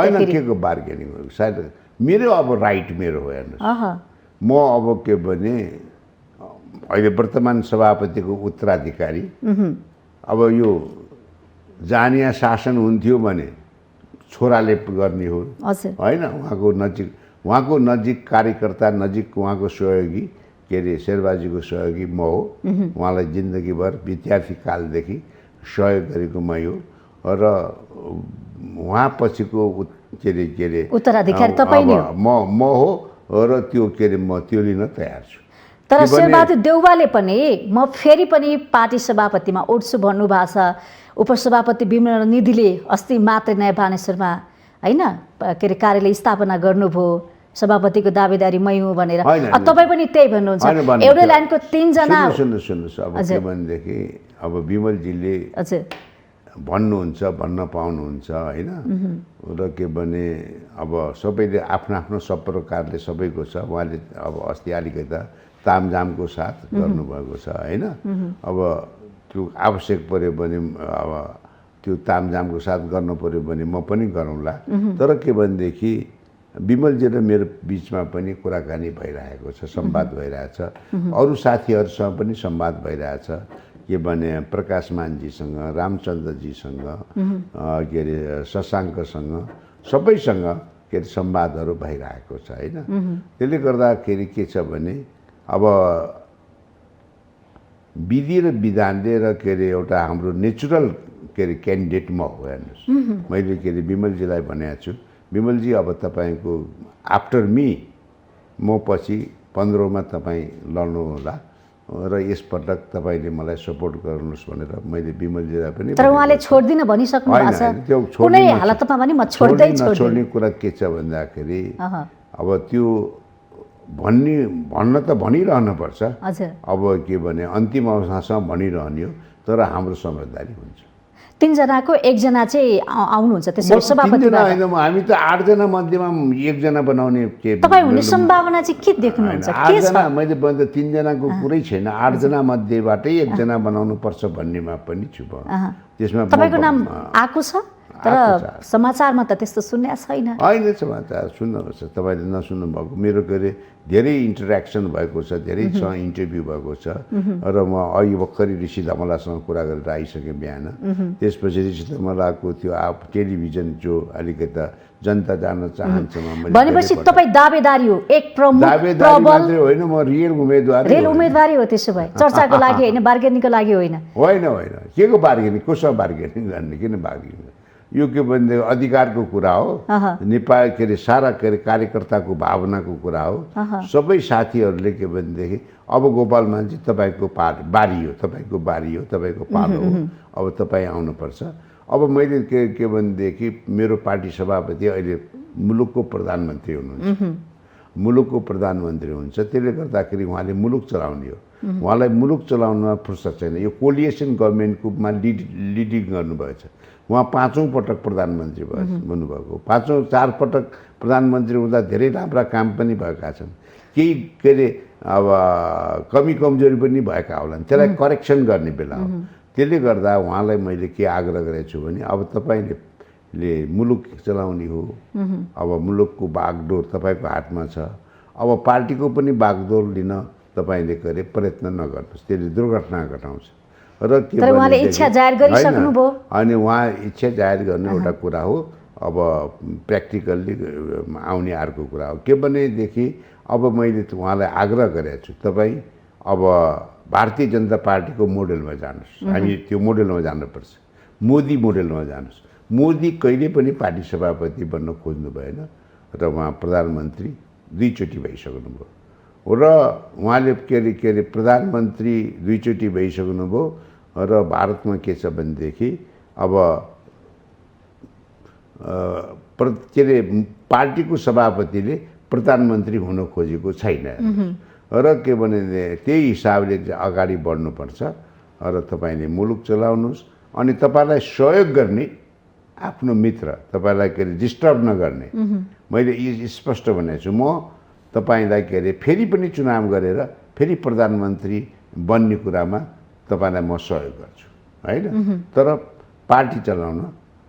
होइन फेरि के को बार्गेनिङ हो सायद मेरो अब राइट मेरो हो हेर्नुहोस् म अब के भने अहिले वर्तमान सभापतिको उत्तराधिकारी अब यो जानिया शासन हुन्थ्यो भने छोराले गर्ने हो हजुर होइन उहाँको नजिक कार्यकर्ता नजिक उहाँको सहयोगी के अरे शेरबाजीको सहयोगी म हो उहाँलाई जिन्दगीभर विद्यार्थी कालदेखि सहयोग गरेको मै हो र उहाँ पछिको के अरे उत्तराधिकारी तपाईँ नै हो म हो र त्यो के अरे म त्यो लिन तयार छु तर शेरबहादुर देउवाले पनि म फेरि पनि पार्टी सभापतिमा उठ्छु भन्नुभएको छ उपसभापति विमल निधिले अस्ति मात्रै नयाँ बानेश्वरमा होइन के अरे कार्यालय स्थापना गर्नुभयो सभापतिको दावेदारी मै हुँ भनेर तपाईँ पनि त्यही भन्नुहुन्छ एउटै लाइनको 3 जना सुन्नुहोस् अब के भनेदेखि अब विमलजीले भन्नुहुन्छ भन्न पाउनुहुन्छ होइन र के भने अब सबैले आफ्नो आफ्नो सब प्रकारले सबैको छ उहाँले अब अस्ति अलिकता तामझामको साथ गर्नुभएको छ होइन अब त्यो आवश्यक पर्यो भने अब त्यो तामझामको साथ गर्नु पर्यो भने म पनि गरौँला तर के भनेदेखि विमलजी र मेरो बिचमा पनि कुराकानी भइरहेको छ संवाद भइरहेछ अरू साथीहरूसँग पनि संवाद भइरहेछ के भने प्रकाश मानजीसँग रामचन्द्रजीसँग के अरे शशाङ्कसँग सबैसँग के अरे संवादहरू भइरहेको छ होइन त्यसले गर्दाखेरि के छ भने अब विधि र विधानले र के अरे एउटा हाम्रो नेचुरल के अरे क्यान्डिडेट म हो हेर्नुहोस् मैले के अरे विमलजीलाई भनेको छु विमलजी अब तपाईँको आफ्टर मी म पछि 15 तपाईँ लड्नु होला र यसपटक तपाईँले मलाई सपोर्ट गर्नुहोस् भनेर मैले विमलजीलाई पनि तर उहाँले छोड्दिन भनिसक्नु भएको छ कुनै हालतमा पनि म छोड्ने कुरा के छ भन्दाखेरि अब त्यो भन्न त भनिरहनु पर्छ अब के भने अन्तिम अवस्थासम्म भनिरहने हो तर हाम्रो समझदारी हुन्छ 3 जनाको 1 जना चाहिँ आउनुहुन्छ त्यसरी सभापति हामी त 8 जना मध्येमा 1 जना बनाउने के तपाई हुने सम्भावना चाहिँ के देख्नुहुन्छ के छ मैले भन्दा 3 जनाको कुरै छैन 8 जना मध्येबाटै 1 जना बनाउनु पर्छ भन्नेमा पनि छु त्यसमा तपाईको नाम आएको छ तर समाचारमा त त्यस्तो सुन्या छैन हैन समाचार सुन्नुहोस् तपाईले नसुन्नु भएको मेरो के अरे धेरै इन्टरेक्सन भएको छ धेरैसँग इन्टरभ्यू भएको छ र म अहिले भर्खरै ऋषि धमलासँग कुरा गरेर आइसकेँ बिहान त्यसपछि ऋषि धमलाको त्यो टेलिभिजन जो अलिकता जनता जान्न चाहन्छ भनेपछि तपाईँ दावेदारी हो एक प्रमुख मात्रै होइन म रियल उम्मेदवारी हो त्यसो भए चर्चाको लागि होइन बार्गेनिङको लागि होइन होइन के को बार्गेनिङ कोसँग बार्गेनिङ गर्ने किन बार्गेनिङ यो के भने अधिकारको कुरा हो नेपाल के अरे सारा के अरे कार्यकर्ताको भावनाको कुरा हो सबै साथीहरूले के भनेदेखि अब गोपाल मान्छे तपाईँको बारी हो तपाईँको पालो हो अब तपाईँ आउनुपर्छ अब मैले के भनेदेखि मेरो पार्टी सभापति अहिले मुलुकको प्रधानमन्त्री हुनुहुन्छ मुलुकको प्रधानमन्त्री हुन्छ त्यसले गर्दाखेरि उहाँले मुलुक चलाउने हो उहाँलाई मुलुक चलाउनमा फुर्सद छैन यो कोलिएसन गभर्मेन्टकोमा लिडिङ गर्नुभएछ उहाँ 5औं पटक प्रधानमन्त्री हुनुभएको 4 पटक प्रधानमन्त्री हुँदा धेरै राम्रा काम पनि भएका छन् केही के अरे अब कमी कमजोरी पनि भएका होलान् त्यसलाई करेक्सन गर्ने बेला हो त्यसले गर्दा उहाँलाई मैले के आग्रह गरेको छु भने अब तपाईँले मुलुक चलाउने हो अब मुलुकको बागडोर तपाईँको हातमा छ अब पार्टीको पनि बागडोर लिन तपाईँले के अरे प्रयत्न नगर्नुहोस् त्यसले दुर्घटना घटाउँछ र के तर उहाँले इच्छा जाहेर गरिसक्नुभयो अनि उहाँ इच्छा जाहेर गर्ने एउटा कुरा हो अब प्र्याक्टिकल्ली आउने अर्को कुरा हो के भनेदेखि अब मैले उहाँलाई आग्रह गरेको छु तपाईँ अब भारतीय जनता पार्टीको मोडेलमा जानुहोस् हामी त्यो मोडेलमा जानुपर्छ मोदी मोडेलमा जानुहोस् मोदी कहिले पनि पार्टी सभापति बन्न खोज्नु भएन र उहाँ प्रधानमन्त्री 2 चोटि भइसक्नुभयो र उहाँले के अरे प्रधानमन्त्री 2 चोटि भइसक्नुभयो र भारतमा के छ भनेदेखि अब के अरे पार्टीको सभापतिले प्रधानमन्त्री हुन खोजेको छैन र के भने त्यही हिसाबले अगाडि बढ्नुपर्छ र तपाईँले मुलुक चलाउनुहोस् अनि तपाईँलाई सहयोग गर्ने आफ्नो मित्र तपाईँलाई के अरे डिस्टर्ब नगर्ने मैले स्पष्ट भनेको छु म तपाईलाई के अरे फेरि पनि चुनाव गरेर फेरि प्रधानमन्त्री बन्ने कुरामा तपाईँलाई म सहयोग गर्छु हैन तर पार्टी चलाउन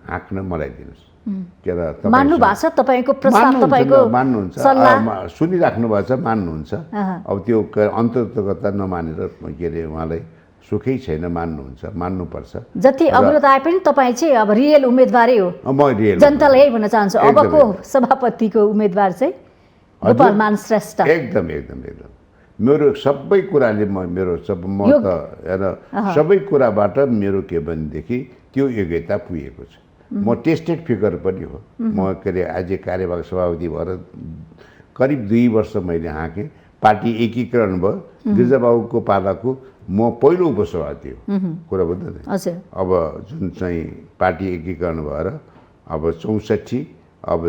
हाँक्न मलाई दिनुहोस् के र मान्नु भएको छ तपाईँको प्रस्ताव, तपाईँको मान्नुहुन्छ, सल्लाह सुनिराख्नु भएको छ, मान्नुहुन्छ। अब त्यो अन्तर्गतता नमानेर के अरे उहाँलाई सुखै छैन, मान्नुहुन्छ, मान्नुपर्छ। जति अवरोध आए पनि तपाईँ चाहिँ अब रियल उम्मेदवारै हो। म रियल जनतालाई यही भन्न चाहन्छु, अबको सभापतिको उम्मेदवार चाहिँ गोपाल मान श्रेष्ठ। एकदम एकदम एकदम मेरो सबै कुराले मेरो म त हेर सबै कुराबाट मेरो के भनेदेखि त्यो योग्यता पुगेको छ। म टेस्टेड फिगर पनि हो। म के अरे आज कार्यवाहक सभापति भएर करिब 2 वर्ष मैले हाँकेँ। पार्टी एकीकरण भयो, गिरिजाबाबुको पालाको म पहिलो उपसभापति हो, कुरा बुझ्दैन। अब जुन चाहिँ पार्टी एकीकरण भएर अब 64 अब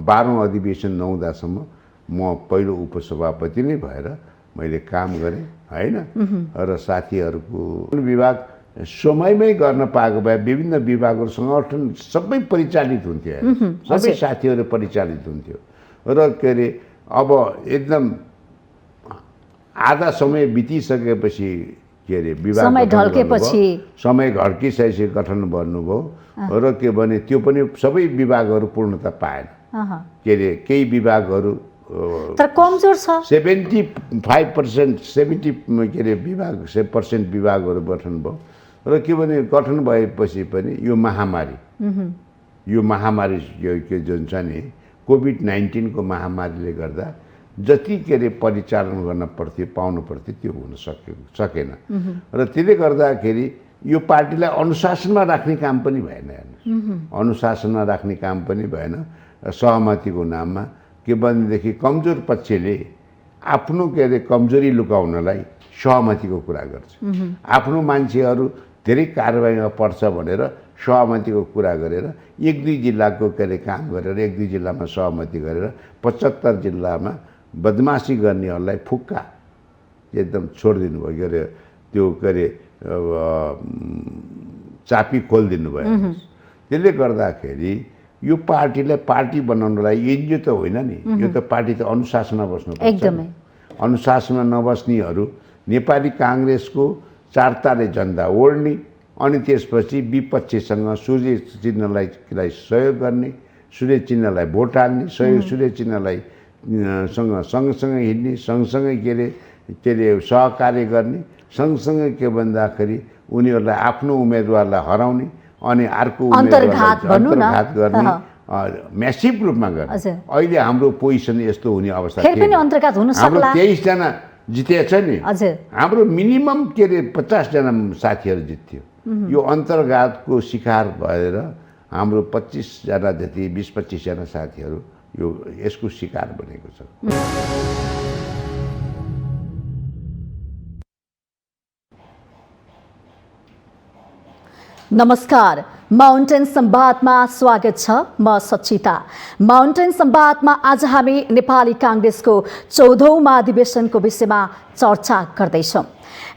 12औं अधिवेशन नहुँदासम्म म पहिलो उपसभापति नै भएर मैले काम गरेँ हैन। र साथीहरूको विभाग समयमै गर्न पाएको भए विभिन्न विभागहरू सङ्गठन सबै परिचालित हुन्थ्यो, सबै साथीहरू परिचालित हुन्थ्यो। र के अरे अब एकदम आधा समय बितिसकेपछि के अरे विभाग समय घड्किसकेपछि गठन गर्नुभयो। र के भने त्यो पनि सबै विभागहरू पूर्णता पाएन। के अरे केही विभागहरू तर कमजोर छ। 75% 70 के अरे % विभागहरू गठन भयो। र के भने गठन भएपछि पनि यो महामारी जुन छ नि कोभिड-19 को महामारीले गर्दा जति के अरे परिचालन गर्न पर्थ्यो, पाउनु पर्थ्यो, त्यो हुन सकेन। र त्यसले गर्दाखेरि यो पार्टीलाई अनुशासनमा राख्ने काम पनि भएन, अनुशासनमा राख्ने काम पनि भएन। सहमतिको नाममा के भनेदेखि कमजोर पक्षले आफ्नो के अरे कमजोरी लुकाउनलाई सहमतिको कुरा गर्छ। आफ्नो मान्छेहरू धेरै कारबाहीमा पर्छ भनेर सहमतिको कुरा गरेर 1-2 जिल्लाको के अरे काम गरेर 1-2 जिल्लामा सहमति गरेर 75 जिल्लामा बदमासी गर्नेहरूलाई फुक्का एकदम छोडिदिनु भयो। के अरे त्यो के अरे चापी खोलिदिनु भयो। त्यसले गर्दाखेरि यो पार्टीलाई पार्टी बनाउनलाई एनजिओ त होइन नि, यो त पार्टी त अनुशासनमा बस्नुपर्छ। एकदमै अनुशासनमा नबस्नेहरू नेपाली काङ्ग्रेसको 4 तारे झन्डा ओढ्ने अनि त्यसपछि विपक्षीसँग सूर्य चिन्हलाई सहयोग गर्ने, सूर्य चिन्हलाई भोट हाल्ने, सूर्य चिन्हलाई सँगसँगै हिँड्ने, सँगसँगै के अरे सहकार्य गर्ने, सँगसँगै के भन्दाखेरि उनीहरूलाई आफ्नो उम्मेदवारलाई हराउने अनि अर्को अन्तर्घात गर्ने म्यासिभ रूपमा गर्ने। अहिले हाम्रो पोजिसन यस्तो हुने अवस्था हाम्रो 23 जना जितेछ नि, हाम्रो मिनिमम के अरे 50 जना साथीहरू जित्थ्यो। यो अन्तर्घातको शिकार भएर हाम्रो 25 जना जति 20-25 जना साथीहरू यो यसको शिकार बनेको छ। नमस्कार, माउन्टेन संवादमा स्वागत छ। म सचिता। माउन्टेन संवादमा आज हामी नेपाली काङ्ग्रेसको 14औं महाधिवेशनको विषयमा चर्चा गर्दैछौँ।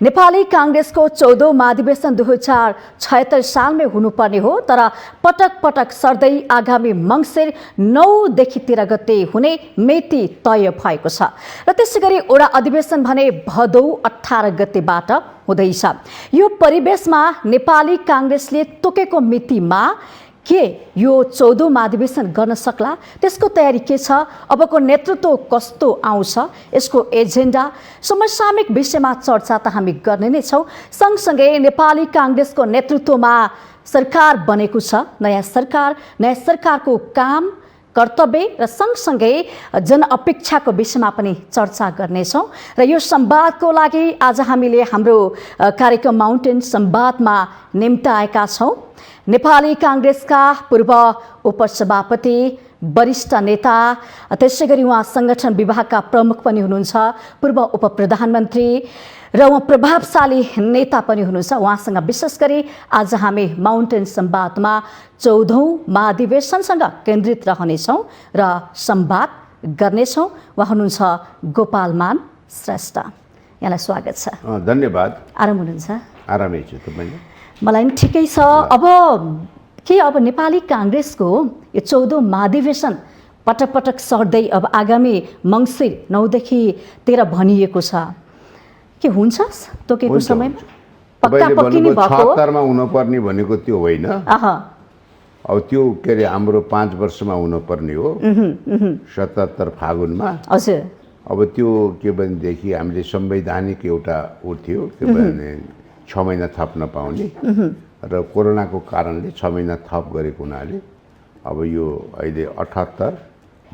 नेपाली काङ्ग्रेसको 14औं महाधिवेशन 2076 सालमै हुनुपर्ने हो, तर पटक पटक सर्दै आगामी मङ्सिर 9 देखि 13 गते हुने मिति तय भएको छ र त्यसै गरी वडा अधिवेशन भने भदौ 18 गतेबाट हुँदैछ। यो परिवेशमा नेपाली काङ्ग्रेसले तोकेको मितिमा के यो 14औं महाधिवेशन गर्न सक्ला, त्यसको तयारी के छ, अबको नेतृत्व कस्तो आउँछ, यसको एजेन्डा, समसामयिक विषयमा चर्चा त हामी गर्ने नै छौँ। सँगसँगै नेपाली काङ्ग्रेसको नेतृत्वमा सरकार बनेको छ, नयाँ सरकारको काम, कर्तव्य र सँगसँगै जनअपेक्षाको विषयमा पनि चर्चा गर्नेछौँ। र यो संवादको लागि आज हामीले हाम्रो कार्यक्रम माउन्टेन संवादमा निम्ताएका छौँ नेपाली काङ्ग्रेसका पूर्व उपसभापति, वरिष्ठ नेता, त्यसै गरी उहाँ सङ्गठन विभागका प्रमुख पनि हुनुहुन्छ, पूर्व उपप्रधानमन्त्री र उहाँ प्रभावशाली नेता पनि हुनुहुन्छ। उहाँसँग विशेष गरी आज हामी माउन्टेन संवादमा 14औं महाधिवेशनसँग केन्द्रित रहनेछौँ र संवाद गर्नेछौँ। उहाँ हुनुहुन्छ गोपाल मान श्रेष्ठ। यहाँलाई स्वागत छ। धन्यवाद। आराम हुनुहुन्छ? आरामै छु। तपाईँ? मलाई पनि ठिकै छ। अब नेपाली काङ्ग्रेसको यो 14औं महाधिवेशन पटक पटक सर्दै अब आगामी मङ्सिर 9 देखि 13 भनिएको छ, के हुन्छ तोकेको समयमा? पक्का पक्किने भएको 76 मा हुनुपर्ने भनेको त्यो होइन। अब त्यो के अरे हाम्रो 5 वर्षमा हुनुपर्ने हो 77 फागुनमा। हजुर। अब त्यो के भनेदेखि हामीले संवैधानिक एउटा ऊ थियो के भने 6 महिना थप नपाउने र कोरोनाको कारणले 6 महिना थप गरेको हुनाले अब यो अहिले 78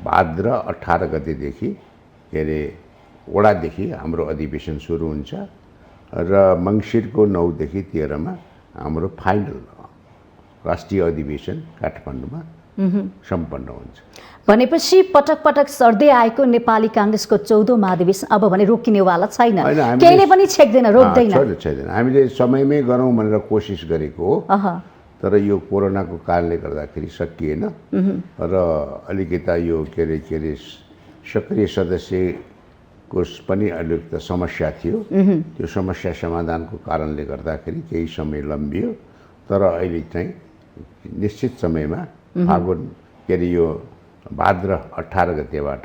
भाद्र 18 गतेदेखि के अरे वडादेखि हाम्रो अधिवेशन सुरु हुन्छ र मङ्सिरको 9 देखि 13 मा हाम्रो फाइनल राष्ट्रिय अधिवेशन काठमाडौँमा सम्पन्न हुन्छ। भनेपछि पटक पटक सर्दै आएको नेपाली काङ्ग्रेसको 14औं महाधिवेशन अब भने रोकिनेवाला छैन, केहीले पनि छेक्दैन, रोक्दैन। छैन, हामीले समयमै गरौँ भनेर कोसिस गरेको हो, तर यो कोरोनाको कारणले गर्दाखेरि सकिएन र अलिकता यो के अरे सक्रिय सदस्यको पनि अलिकति समस्या थियो। त्यो समस्या समाधानको कारणले गर्दाखेरि केही समय लम्बियो, तर अहिले चाहिँ निश्चित समयमा फागुन के अरे यो भाद्र 18 गतेबाट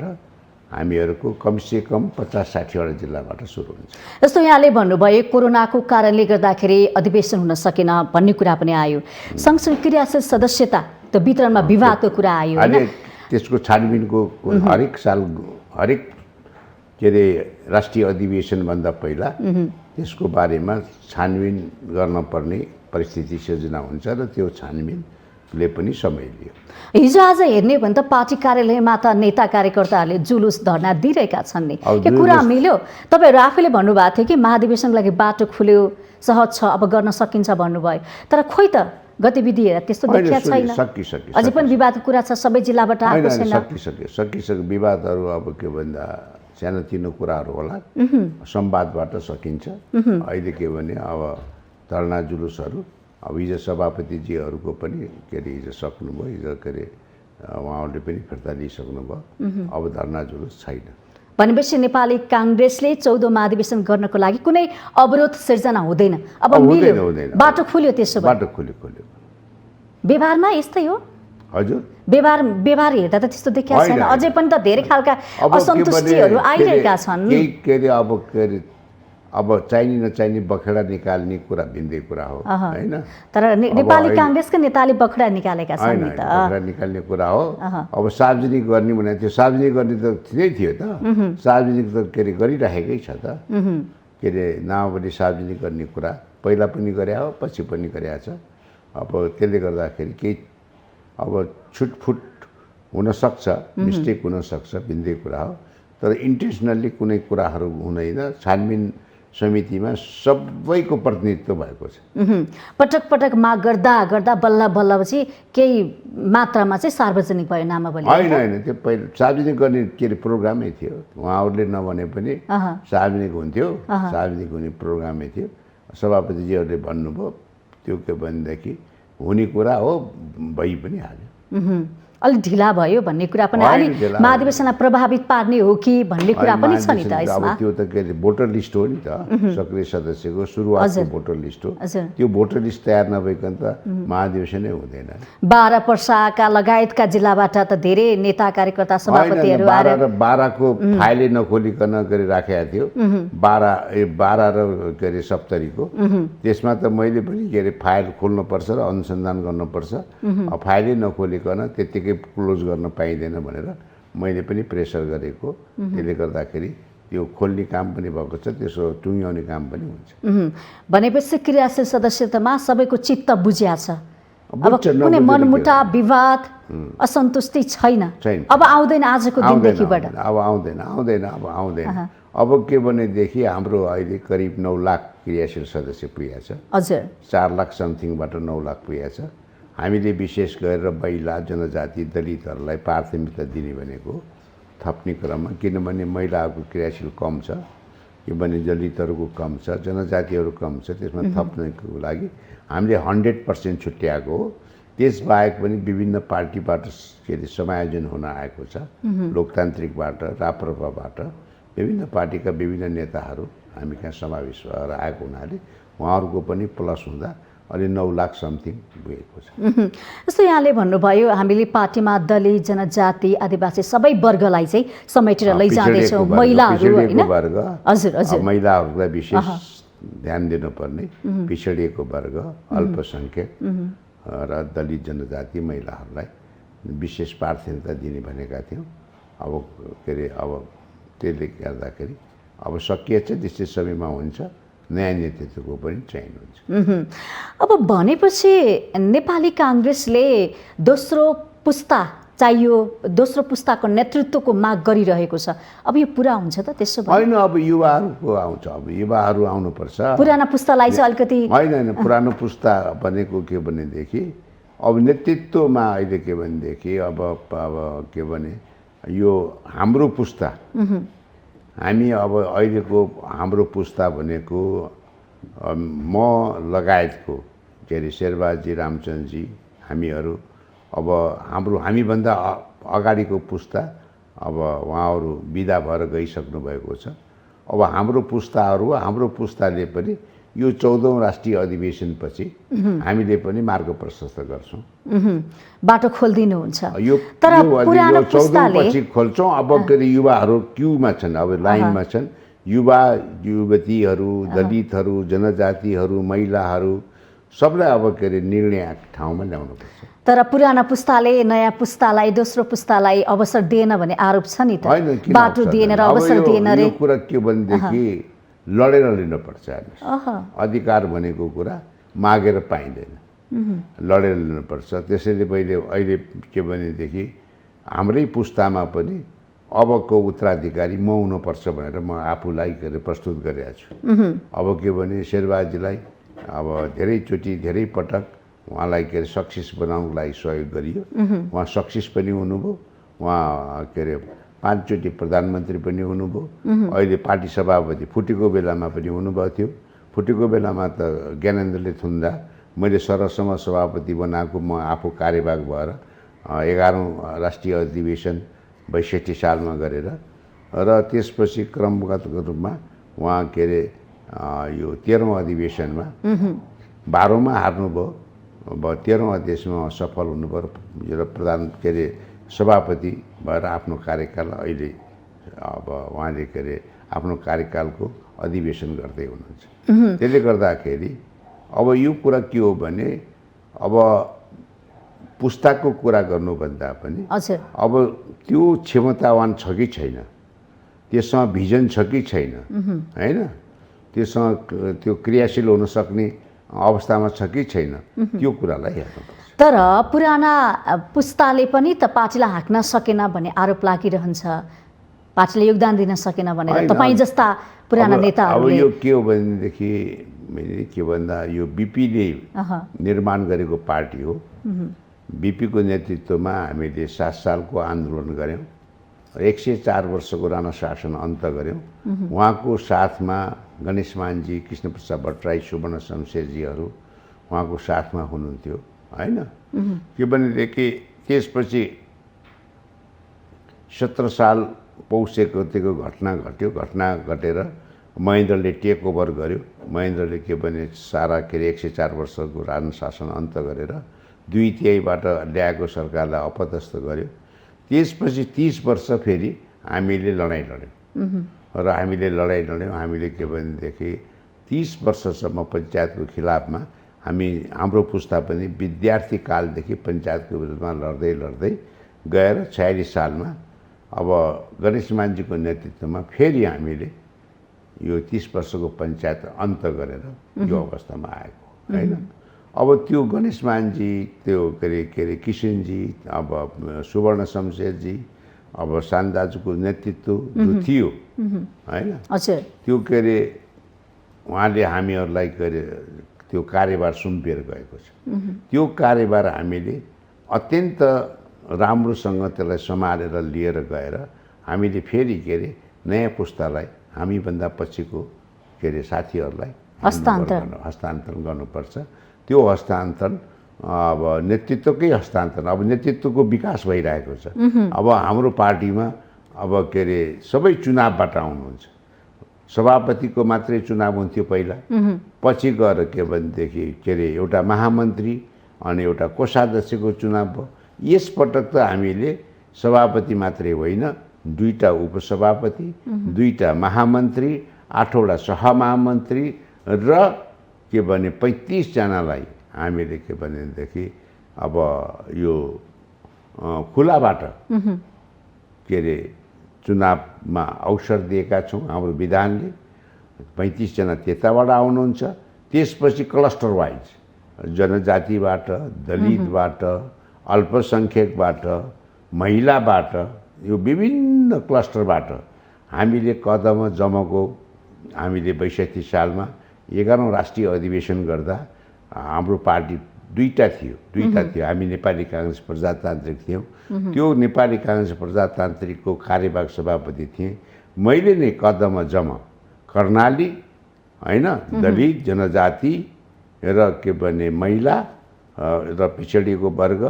हामीहरूको कमसेकम 50-60 वटा जिल्लाबाट सुरु हुन्छ। जस्तो यहाँले भन्नुभयो कोरोनाको कारणले गर्दाखेरि अधिवेशन हुन सकेन भन्ने कुरा पनि आयो। सँगसँगै क्रियाशील सदस्यता त्यो वितरणमा विवादको कुरा आयो हैन? त्यसको छानबिनको हरेक साल हरेक के अरे राष्ट्रिय अधिवेशनभन्दा पहिला त्यसको बारेमा छानबिन गर्न पर्ने परिस्थिति सिर्जना हुन्छ र त्यो छानबिनले पनि समय लियो। हिजो आज हेर्ने भने त पार्टी कार्यालयमा त नेता कार्यकर्ताहरूले जुलुस धर्ना दिइरहेका छन् नि, के कुरा मिल्यो? तपाईँहरू आफैले भन्नुभएको थियो कि महाधिवेशनको लागि बाटो खुल्यो, सहज छ, अब गर्न सकिन्छ भन्नुभयो, तर खोइ त गतिविधि हेरेर त्यस्तो देखिया छैन। अझै पनि विवादको कुरा छ, सबै जिल्लाबाट आएको छैन। सकिसक्यो विवादहरू अब के भन्दा सानोतिनो कुराहरू होला, संवादबाट सकिन्छ। अहिले के भने अब धरना जुलुसहरू अब हिजो सभापतिजीहरूको पनि के अरे हिजो सक्नुभयो, हिजो के अरे उहाँहरूले पनि फिर्ता लिइसक्नुभयो, अब धरना जुलुस छैन। भनेपछि नेपाली काङ्ग्रेसले 14औं महाधिवेशन गर्नको लागि कुनै अवरोध सिर्जना हुँदैन, अब मिल्यो, बाटो खुल्यो, त्यसो भए बाटो खुल्यो। व्यवहारमा यस्तै हो। हजुर, व्यवहार हेर्दा त त्यस्तो देखिया छैन, अझै पनि त धेरै खालका असन्तुष्टिहरू आइरहेका छन्। के अरे अब चाहिने नचाहिने बखेडा निकाल्ने कुरा भिन्दै कुरा हो हैन? तर नेपाली काङ्ग्रेसका नेताले बखेडा निकालेका छन् नि त। बखेडा निकाल्ने कुरा हो। अब सार्वजनिक गर्ने भने त्यो सार्वजनिक गर्ने त थिएन थियो त, सार्वजनिक त के अरे गरिराखेकै छ त। के अरे नआउने सार्वजनिक गर्ने कुरा पहिला पनि गरे हो, पछि पनि गरेको छ। अब त्यसले गर्दाखेरि केही अब छुटफुट हुनसक्छ, मिस्टेक हुनसक्छ, भिन्दै कुरा हो, तर इन्टेन्सनल्ली कुनै कुराहरू हुँदैन। छानबिन समितिमा सबैको प्रतिनिधित्व भएको छ। पटक पटक माग गर्दा बल्ल बल्लपछि केही मात्रामा चाहिँ सार्वजनिक भयो नामावली। होइन, त्यो पहिला सार्वजनिक गर्ने के अरे प्रोग्रामै थियो, उहाँहरूले नभने पनि सार्वजनिक हुन्थ्यो, सार्वजनिक हुने प्रोग्रामै थियो। सभापतिजीहरूले भन्नुभयो त्यो के भनेदेखि हुने कुरा हो, भइ पनि हाल्यो। अलिक ढिला भयो भन्ने कुरा पनि, अलिक महाधिवेशनलाई प्रभावित पार्ने हो कि भन्ने कुरा पनि छ नि त यसमा। अब त्यो त के अरे भोटर लिस्ट हो नि त, सक्रिय सदस्यको सुरुवातको भोटर लिस्ट हो। त्यो भोटर लिस्ट तयार नभइकन त महाधिवेशनै हुँदैन। 12 पर्साका लगायतका जिल्लाबाट त धेरै नेता कार्यकर्ता सभापतिहरू आएर 12को फाइलै नखोलिकन गरी राखेको थियो। 12 र के अरे 70को त्यसमा त मैले पनि के अरे फाइल खोल्नुपर्छ र अनुसन्धान गर्नुपर्छ, फाइलै नखोलिकन त्यतिकै क्लोज गर्न पाइँदैन भनेर मैले पनि प्रेसर गरेको। त्यसले गर्दाखेरि त्यो खोल्ने काम पनि भएको छ, त्यसो टुङ्ग्याउने काम पनि हुन्छ। भनेपछि क्रियाशील सदस्यतामा सबैको चित्त बुझिया छ, अब कुनै मनमुटाव, विवाद, असन्तुष्टि छैन। अब आउँदैन आजको दिनदेखिबाट, अब आउँदैन। अब के भनेदेखि हाम्रो अहिले करिब 9 लाख क्रियाशील सदस्य पुगेको छ। हजुर, 4 लाख समथिङबाट 9 लाख पुगेको छ। हामीले विशेष गरेर महिला, जनजाति, दलितहरूलाई प्राथमिकता दिने भनेको थप्ने क्रममा, किनभने महिलाहरूको क्रियाशील कम छ, किनभने दलितहरूको कम छ, जनजातिहरू कम छ, त्यसमा थप्नको लागि हामीले 100% छुट्याएको हो। त्यसबाहेक पनि विभिन्न पार्टीबाट के अरे समायोजन हुन आएको छ, लोकतान्त्रिकबाट, राप्रपाबाट विभिन्न पार्टीका विभिन्न नेताहरू हामी कहाँ समावेश भएर आएको हुनाले उहाँहरूको पनि प्लस हुँदा अहिले 9 लाख समथिङ पुगेको छ। जस्तो यहाँले भन्नुभयो हामीले पार्टीमा दलित, जनजाति, आदिवासी सबै वर्गलाई चाहिँ समेटेर लैजाँदैछौँ, महिलाहरू हैन? हजुर, महिलाहरूलाई विशेष ध्यान दिनुपर्ने, पिछडिएको वर्ग, अल्पसङ्ख्यक र दलित जनजाति महिलाहरूलाई विशेष प्राथमिकता दिने भनेका थियौँ। अब के अरे अब त्यसले गर्दाखेरि अब सकिएछ, निश्चित समयमा हुन्छ, नयाँ नेतृत्वको पनि चयन हुन्छ। अब भनेपछि नेपाली काङ्ग्रेसले दोस्रो पुस्ता चाहियो, दोस्रो पुस्ताको नेतृत्वको माग गरिरहेको छ। अब यो पुरा हुन्छ त त्यसो भए? होइन, अब युवाहरूको आउँछ, अब युवाहरू आउनुपर्छ। पुराना पुस्तालाई चाहिँ अलिकति होइन, पुरानो पुस्ता भनेको के भनेदेखि अब नेतृत्वमा अहिले के भनेदेखि अब के भने यो हाम्रो पुस्ता, हामी अब अहिलेको हाम्रो पुस्ता भनेको म लगायतको के अरे शेरबहादुरजी, रामचन्द्रजी, हामीहरू अब हामीभन्दा अगाडिको पुस्ता अब उहाँहरू बिदा भएर गइसक्नु भएको छ। अब हाम्रो पुस्ताले पनि यो 14औं राष्ट्रिय अधिवेशनपछि हामीले पनि मार्ग प्रशस्त गर्छौँ, बाटो खोलिदिनुहुन्छ। यो तर पुरानो पुस्ताले 14 पछि खोल्छौँ। अब के अरे युवाहरू क्यूमा छन्, अब लाइनमा छन्, युवा युवतीहरू, दलितहरू, जनजातिहरू, महिलाहरू सबलाई अब के अरे निर्णय ठाउँमा ल्याउनुपर्छ। तर पुराना पुस्ताले नयाँ पुस्तालाई, दोस्रो पुस्तालाई अवसर दिएन भन्ने आरोप छ नि त। बाटो दिएन र अवसर दिएन रे। यो कुरा के भनेदेखि लडेर लिनुपर्छ। अधिकार भनेको कुरा मागेर पाइँदैन, लडेर लिनुपर्छ। त्यसैले अहिले के भनेदेखि हाम्रै पुस्तामा पनि अबको उत्तराधिकारी म हुनुपर्छ भनेर म आफूलाई के अरे प्रस्तुत गरेको छु। अब के भने शेरबहादुरजीलाई अब धेरैचोटि धेरै पटक उहाँलाई के अरे सक्सेस बनाउनको लागि सहयोग गरियो। उहाँ सक्सेस पनि हुनुभयो, उहाँ के अरे 5 चोटि प्रधानमन्त्री पनि हुनुभयो। अहिले पार्टी सभापति फुटेको बेलामा पनि हुनुभएको थियो। फुटेको बेलामा त ज्ञानेन्द्रले थुन्दा मैले सरसम्म सभापति बनाएको म आफू कार्यवाहक भएर 11औं राष्ट्रिय अधिवेशन 62 सालमा गरेर र त्यसपछि क्रमगत रूपमा उहाँ के अरे यो 13औं अधिवेशनमा 12औंमा हार्नुभयो, अब 13औं अधिवेशनमा सफल हुनुभयो र प्रधान के अरे सभापति भएर आफ्नो कार्यकाल अहिले अब उहाँले के अरे आफ्नो कार्यकालको अधिवेशन गर्दै हुनुहुन्छ। त्यसले गर्दाखेरि अब यो कुरा के हो भने अब पुस्ताको कुरा गर्नुभन्दा पनि अब त्यो क्षमतावान छ कि छैन, त्यससँग भिजन छ कि छैन, होइन, त्योसँग त्यो क्रियाशील हुन सक्ने अवस्थामा छ कि छैन, त्यो कुरालाई हेर्नुपर्छ। तर पुराना पुस्ताले पनि त पार्टीलाई हाँक्न सकेन भन्ने आरोप लागिरहन्छ, पार्टीले योगदान दिन सकेन भनेर तपाईँ जस्ता पुराना नेताहरूले। अब यो के हो भनेदेखि के भन्दा यो बीपीले निर्माण गरेको पार्टी हो। बीपीको नेतृत्वमा हामीले 7 सालको आन्दोलन गऱ्यौँ, 104 वर्षको राणा शासन अन्त गऱ्यौँ। उहाँको साथमा गणेशमानजी, कृष्णप्रसाद भट्टराई, सुवर्ण शमशेरजीहरू उहाँको साथमा हुनुहुन्थ्यो, होइन। के भनेदेखि त्यसपछि 17 साल पौष 1 गतेको घटना घट्यो। घटना घटेर महेन्द्रले टेक ओभर गर्यो। महेन्द्रले के भने सारा के अरे 104 वर्षको राणा शासन अन्त गरेर 2/3बाट ल्याएको सरकारलाई अपदस्थ गर्यो। त्यसपछि 30 वर्ष फेरि हामीले लडाइँ लड्यौँ र हामीले लडाइँ लड्यौँ। हामीले के भनेदेखि 30 वर्षसम्म पञ्चायतको खिलाफमा हाम्रो पुस्ता पनि विद्यार्थी कालदेखि पञ्चायतको विरुद्धमा लड्दै गएर 46 सालमा अब गणेशमानजीको नेतृत्वमा फेरि हामीले यो 30 वर्षको पञ्चायत अन्त गरेर यो अवस्थामा आएको, होइन। अब त्यो गणेशमानजी, त्यो के अरे किशनजी, अब सुवर्ण शमशेरजी, अब शान्दाजुको नेतृत्व जो थियो, होइन, त्यो के अरे उहाँले हामीहरूलाई के अरे त्यो कार्यभार सुम्पिएर गएको छ। त्यो कार्यभार हामीले अत्यन्त राम्रोसँग त्यसलाई सम्हालेर लिएर गएर हामीले फेरि के अरे नयाँ पुस्तालाई, हामीभन्दा पछिको के अरे साथीहरूलाई हस्तान्तरण गर्नुपर्छ। त्यो हस्तान्तरण अब नेतृत्वकै हस्तान्तरण, अब नेतृत्वको विकास भइरहेको छ। अब हाम्रो पार्टीमा अब के अरे सबै चुनावबाट आउनुहुन्छ। सभापतिको मात्रै चुनाव हुन्थ्यो पहिला, पछि गएर के भनेदेखि के अरे एउटा महामन्त्री अनि एउटा कोषाध्यक्षको चुनाव भयो। यसपटक त हामीले सभापति मात्रै होइन, 2टा उपसभापति, 2टा महामन्त्री, 8वटा सहमहामन्त्री र के भने 35 जनालाई हामीले के भनेदेखि अब यो खुलाबाट के अरे चुनावमा अवसर दिएका छौँ। हाम्रो विधानले 35 जना त्यताबाट आउनुहुन्छ, त्यसपछि क्लस्टर वाइज जनजातिबाट, दलितबाट, अल्पसङ्ख्यकबाट, महिलाबाट, यो विभिन्न क्लस्टरबाट हामीले कदम जमको हामीले 62 सालमा 11औं राष्ट्रिय अधिवेशन गर्दा हाम्रो पार्टी दुईटा थियो। हामी नेपाली काङ्ग्रेस प्रजातान्त्रिक थियौँ। त्यो नेपाली काङ्ग्रेस प्रजातान्त्रिकको कार्यवाहक सभापति थिएँ। मैले नै कदम जम कर्णाली हैन, दलित, जनजाति र के भने महिला र पिछडिएको वर्ग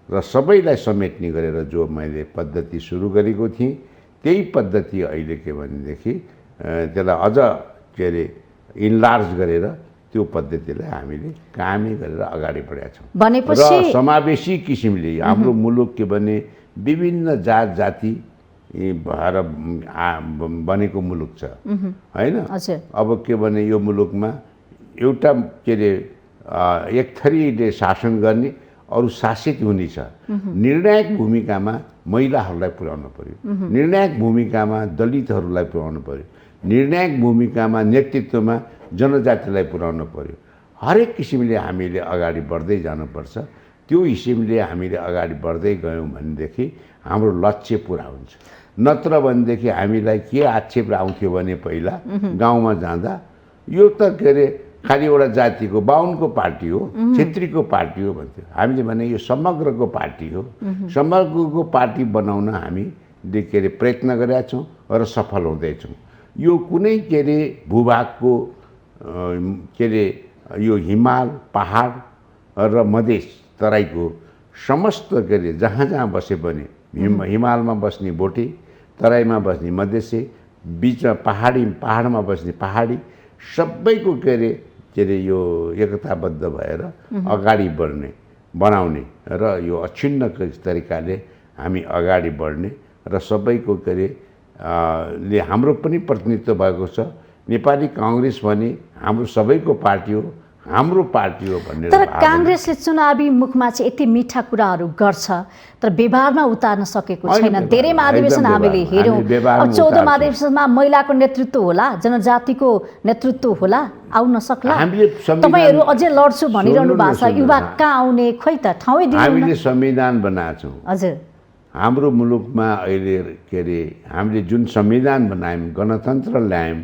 र सबैलाई समेट्ने गरेर जो मैले पद्धति सुरु गरेको थिएँ, त्यही पद्धति अहिले के भनेदेखि त्यसलाई अझ के अरे इन्लार्ज गरेर त्यो पद्धतिलाई हामीले कामै गरेर अगाडि बढाएका छौँ। भनेपछि र समावेशी किसिमले हाम्रो मुलुक के भने विभिन्न जात जाति भएर बनेको मुलुक छ हैन। अब के भने यो मुलुकमा एउटा के अरे एक थरीले शासन गर्ने, अरू शासित हुने छ। निर्णायक भूमिकामा महिलाहरूलाई पुर्याउनु पर्यो, निर्णायक भूमिकामा दलितहरूलाई पुर्याउनु पर्यो, निर्णायक भूमिकामा नेतृत्वमा जनजातिलाई पुर्याउनु पर्यो। हरेक किसिमले हामीले अगाडि बढ्दै जानुपर्छ। त्यो हिसाबले हामीले अगाडि बढ्दै गयौँ भनेदेखि हाम्रो लक्ष्य पुरा हुन्छ। नत्र भनेदेखि हामीलाई के आक्षेप आउँथ्यो भने पहिला गाउँमा जाँदा यो त के अरे खालि एउटा जातिको बाहुनको पार्टी हो, छेत्रीको पार्टी हो भन्थ्यो। हामीले भने यो समग्रको पार्टी हो। समग्रको पार्टी बनाउन हामीले के अरे प्रयत्न गरेका छौँ र सफल हुँदैछौँ। यो कुनै के अरे भूभागको के अरे यो हिमाल, पहाड र मधेस तराईको समस्त के अरे जहाँ जहाँ बसे पनि हिमालमा बस्ने भोटे, तराईमा बस्ने मधेसी, बिचमा पहाडमा बस्ने पहाडी, सबैको के अरे यो एकताबद्ध भएर अगाडि बनाउने र यो अछिन्न तरिकाले हामी अगाडि बढ्ने र सबैको के अरे ले हाम्रो पनि प्रतिनिधित्व भएको छ। नेपाली काङ्ग्रेस भने हाम्रो सबैको पार्टी हो, हाम्रो पार्टी हो भनेर। तर काङ्ग्रेसले चुनावी मुखमा चाहिँ यति मिठा कुराहरू गर्छ तर व्यवहारमा उतार्न सकेको छैन। धेरै महाधिवेशन हामीले हेऱ्यौँ। अब 14 महाधिवेशनमा महिलाको नेतृत्व होला, जनजातिको नेतृत्व होला, आउन सक्ला। तपाईहरू अझै लड्छु भनिरहनु भएको छ, युवा कहाँ आउने, खोइ त ठाउँै दिनु। हामीले संविधान बनाएछौँ। हजुर, हाम्रो मुलुकमा अहिले के अरे हामीले जुन संविधान बनायौँ, गणतन्त्र ल्यायौँ,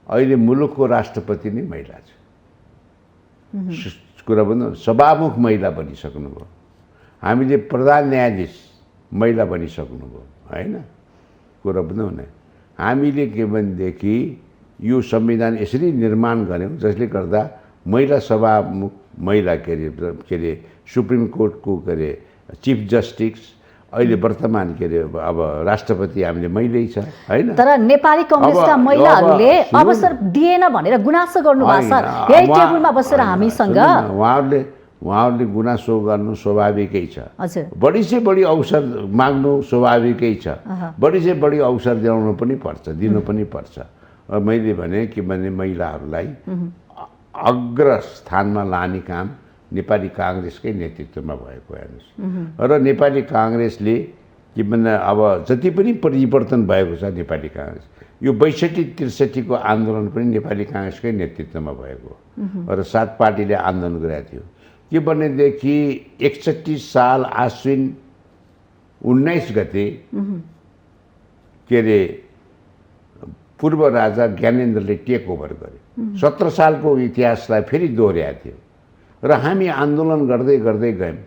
अहिले मुलुकको राष्ट्रपति नै महिला छ। कुरा भन्नु, सभामुख महिला बनिसक्नुभयो। हामीले प्रधान न्यायाधीश महिला बनिसक्नुभयो हैन। कुरा बुझ्नु न, हामीले के भनेदेखि यो संविधान यसरी निर्माण गऱ्यौँ जसले गर्दा महिला सभामुख, महिला के अरे सुप्रिम कोर्टको के अरे चिफ जस्टिस, अहिले वर्तमान के अरे अब राष्ट्रपति हामीले महिलै छ हैन। तर नेपाली काङ्ग्रेसका महिलाहरूले अवसर दिएन भनेर गुनासो गर्नु भएको छ। यही टेबलमा बसेर हामीसँग उहाँहरूले गुनासो गर्नु स्वाभाविकै छ। हजुर, बढी से बढी अवसर माग्नु स्वाभाविकै छ। बढी से बढी अवसर दिलाउनु पनि पर्छ, दिनु पनि पर्छ। मैले भने के भने महिलाहरूलाई अग्र स्थानमा लाने काम नेपाली काङ्ग्रेसकै नेतृत्वमा भएको हेर्नुहोस्। र नेपाली काङ्ग्रेसले के भन्दा अब जति पनि परिवर्तन भएको छ नेपाली काङ्ग्रेस, यो 62-63 को आन्दोलन पनि नेपाली काङ्ग्रेसकै नेतृत्वमा भएको र 7 पार्टीले आन्दोलन गरेको थियो। के भनेदेखि 61 साल आश्विन 19 गते के अरे पूर्व राजा ज्ञानेन्द्रले टेक ओभर गरे। 17 सालको इतिहासलाई फेरि दोहोऱ्याएको थियो र हामी आन्दोलन गर्दै गर्दै गयौँ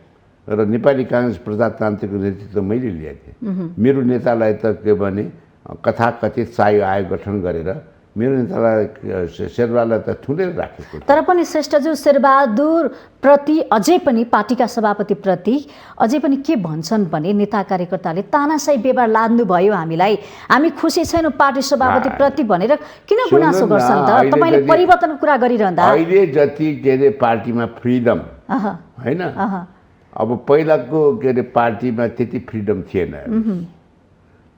र नेपाली काङ्ग्रेस प्रजातान्त्रिक नेतृत्व मैले लिएको थिएँ। मेरो नेतालाई त के भने कथाकथित शाही आयोग गठन गरेर मेरो नेतालाई शेरबहादुरलाई त थुनेर राखेको। तर पनि श्रेष्ठज्यू शेरबहादुर प्रति अझै पनि पार्टीका सभापति प्रति अझै पनि के भन्छन् भने नेता कार्यकर्ताले तानाशाही व्यवहार लाद्नु भयो, हामीलाई हामी खुसी छैनौँ पार्टी सभापति प्रति भनेर किन गुनासो गर्छन् त? तपाईँले परिवर्तनको कुरा गरिरहँदा अहिले जति के अरे पार्टीमा फ्रिडम हैन, अब पहिलाको के अरे पार्टीमा त्यति फ्रिडम थिएन।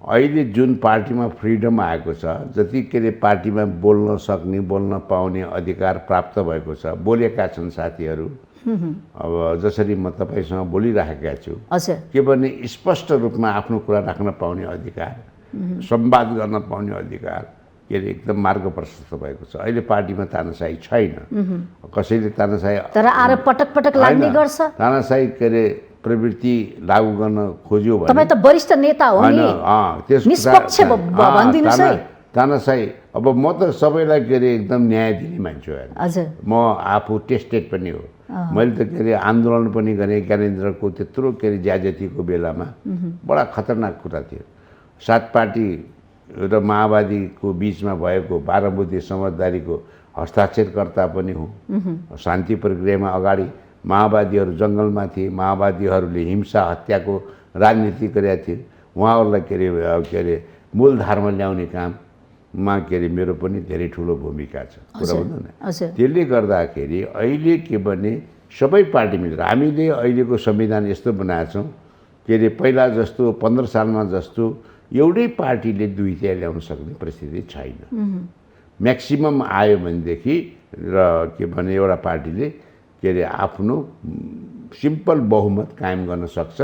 अहिले जुन पार्टीमा फ्रिडम आएको छ, जति के अरे पार्टीमा बोल्न सक्ने, बोल्न पाउने अधिकार प्राप्त भएको छ, बोलेका छन् साथीहरू अब जसरी म तपाईँसँग बोलिराखेका छु हजुर के भने स्पष्ट रूपमा आफ्नो कुरा राख्न पाउने अधिकार, संवाद गर्न पाउने अधिकार के अरे एकदम मार्ग प्रशस्त भएको छ। अहिले पार्टीमा तानाशाही छैन, कसैले तानाशाही तर आरोप पटक पटक लाग्ने गर्छ। तानाशाही के अरे प्रवृत्ति लागू गर्न खोज्यो भने तपाईँ त वरिष्ठ नेता हो नि, निष्पक्ष भनिदिनुहोस् है। तानाशाही अब म त सबैलाई के अरे एकदम न्याय दिने मान्छे हो। हजुर म आफू टेस्टेड पनि हो। मैले त के अरे आन्दोलन पनि गरेँ ज्ञानेन्द्रको त्यत्रो के अरे ज्याजतीको बेलामा। बडा खतरनाक कुरा थियो। सात पार्टी र माओवादीको बिचमा भएको 12 बुँदे समझदारीको हस्ताक्षरकर्ता पनि हुँ। शान्ति प्रक्रियामा अगाडि माओवादीहरू जङ्गलमा थिए, माओवादीहरूले हिंसा हत्याको राजनीति गरेका थिए। उहाँहरूलाई के अरे मूलधारमा ल्याउने काममा के अरे मेरो पनि धेरै ठुलो भूमिका छ। कुरा बुझ्नु न। त्यसले गर्दाखेरि अहिले के भने सबै पार्टी मिलेर हामीले अहिलेको संविधान यस्तो बनाएका छौँ के अरे पहिला जस्तो 15 सालमा जस्तो एउटै पार्टीले दुईटा ल्याउन सक्ने परिस्थिति छैन। म्याक्सिमम आयो भनेदेखि र के भने एउटा पार्टीले के अरे आफ्नो सिम्पल बहुमत कायम गर्न सक्छ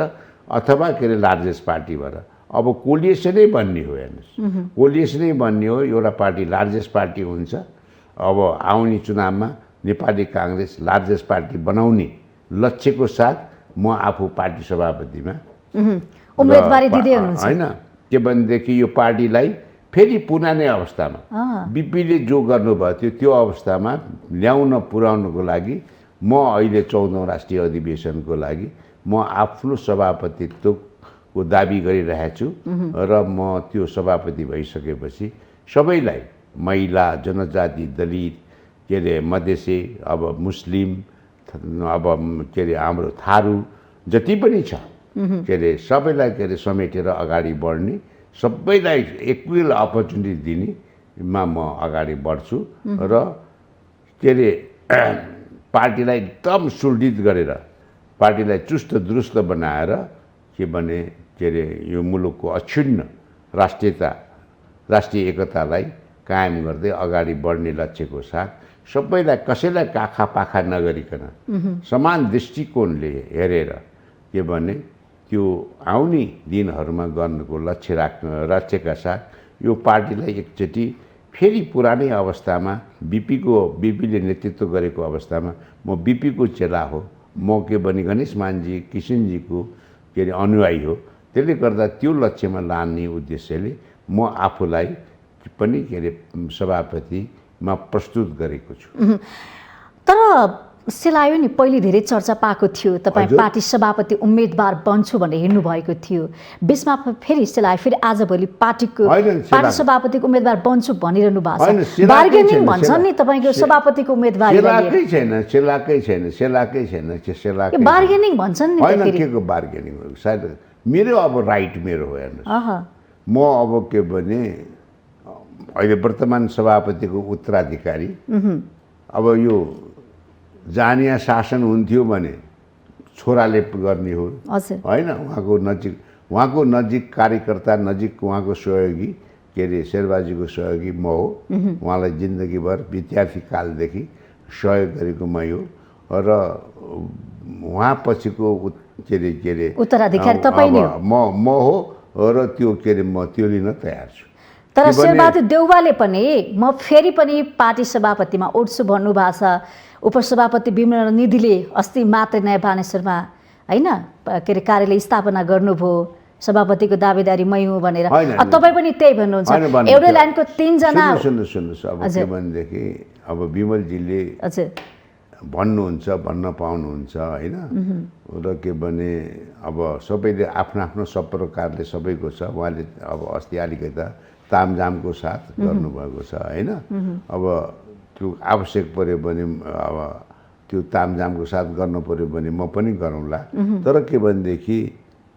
अथवा के अरे लार्जेस्ट पार्टी भएर। अब कोलिएसनै बन्ने हो, हेर्नुहोस् कोलिएसनै बन्ने हो, एउटा पार्टी लार्जेस्ट पार्टी हुन्छ। अब आउने चुनावमा नेपाली काङ्ग्रेस लार्जेस्ट पार्टी बनाउने लक्ष्यको साथ म आफू पार्टी सभापतिमा उम्मेदवारी दिँदै हुनुहुन्छ होइन। के भनेदेखि यो पार्टीलाई फेरि पुरानै अवस्थामा बिपीले जो गर्नुभएको थियो त्यो अवस्थामा ल्याउन पुर्याउनको लागि म अहिले 14औं राष्ट्रिय अधिवेशनको लागि म आफ्नो सभापतित्वको दाबी गरिरहेको छु र म त्यो सभापति भइसकेपछि सबैलाई महिला, जनजाति, दलित, के अरे मधेसी, अब मुस्लिम, अब के अरे हाम्रो थारू जति पनि छ के अरे सबैलाई के अरे समेटेर अगाडि बढ्ने, सबैलाई इक्वल अपर्च्युनिटी दिनेमा म अगाडि बढ्छु र के अरे पार्टीलाई एकदम सुदृढ गरेर, पार्टीलाई चुस्त दुरुस्त बनाएर के भने के अरे यो मुलुकको अक्षुण्ण राष्ट्रियता, राष्ट्रिय एकतालाई कायम गर्दै अगाडि बढ्ने लक्ष्यको साथ सबैलाई कसैलाई काखा पाखा नगरिकन समान दृष्टिकोणले हेरेर के भने त्यो आउने दिनहरूमा गर्नको लक्ष्यका साथ यो पार्टीलाई एकचोटि फेरि पुरानै अवस्थामा बिपीले नेतृत्व गरेको अवस्थामा म बिपीको चेला हो, म के भने गणेश मानजी किसिनजीको के अरे अनुयायी हो। त्यसले गर्दा त्यो लक्ष्यमा लाने उद्देश्यले म आफूलाई पनि के अरे सभापतिमा प्रस्तुत गरेको छु। तर सेलायो नि पहिले धेरै चर्चा पाएको थियो, तपाईँ पार्टी सभापति उम्मेदवार बन्छु भनेर हिँड्नु भएको थियो। बिचमा फेरि सेलायो, फेरि आजभोलि पार्टी सभापतिको उम्मेदवार बन्छु भनिरहनु भएको छ। बार्गेनिङ भन्छन् नि तपाईँको सभापतिको उम्मेदवार बार्गेनिङ भन्छन् नि। के को बार्गेनिङ हो? सायद मेरो अब राइट मेरो हो। हेर्नुहोस् म अब के भने अहिले वर्तमान सभापतिको उत्तराधिकारी। अब यो जानिया शासन हुन्थ्यो भने छोराले गर्ने हो होइन। उहाँको नजिक कार्यकर्ता, नजिक उहाँको सहयोगी के अरे शेरबाजीको सहयोगी म हो। उहाँलाई जिन्दगीभर विद्यार्थी कालदेखि सहयोग गरेको मै हो र उहाँ पछिको के अरे उत्तराधिकारी तपाईँ नै हो। म हो र त्यो के अरे म त्यो लिन तयार छु। तर शेरबहादुर देउवाले पनि म फेरि पनि पार्टी सभापतिमा उठ्छु भन्नुभएको छ। उपसभापति विमल निधिले अस्ति मात्रै नयाँ बानेश्वरमा होइन के अरे कार्यालय स्थापना गर्नुभयो, सभापतिको दावेदारी मै हुँ भनेर। तपाईँ पनि त्यही भन्नुहुन्छ। एउटै लाइनको 3 जना। सुन्नुहोस् अब के भनेदेखि अब विमलजीले भन्नुहुन्छ, भन्न पाउनुहुन्छ होइन। र के भने अब सबैले आफ्नो आफ्नो सब प्रकारले सबैको छ। उहाँले अब अस्ति अलिकता तामझामको साथ गर्नुभएको छ होइन। अब त्यो आवश्यक पऱ्यो भने अब त्यो तामझामको साथ गर्नु पऱ्यो भने म पनि गरौँला। तर के भनेदेखि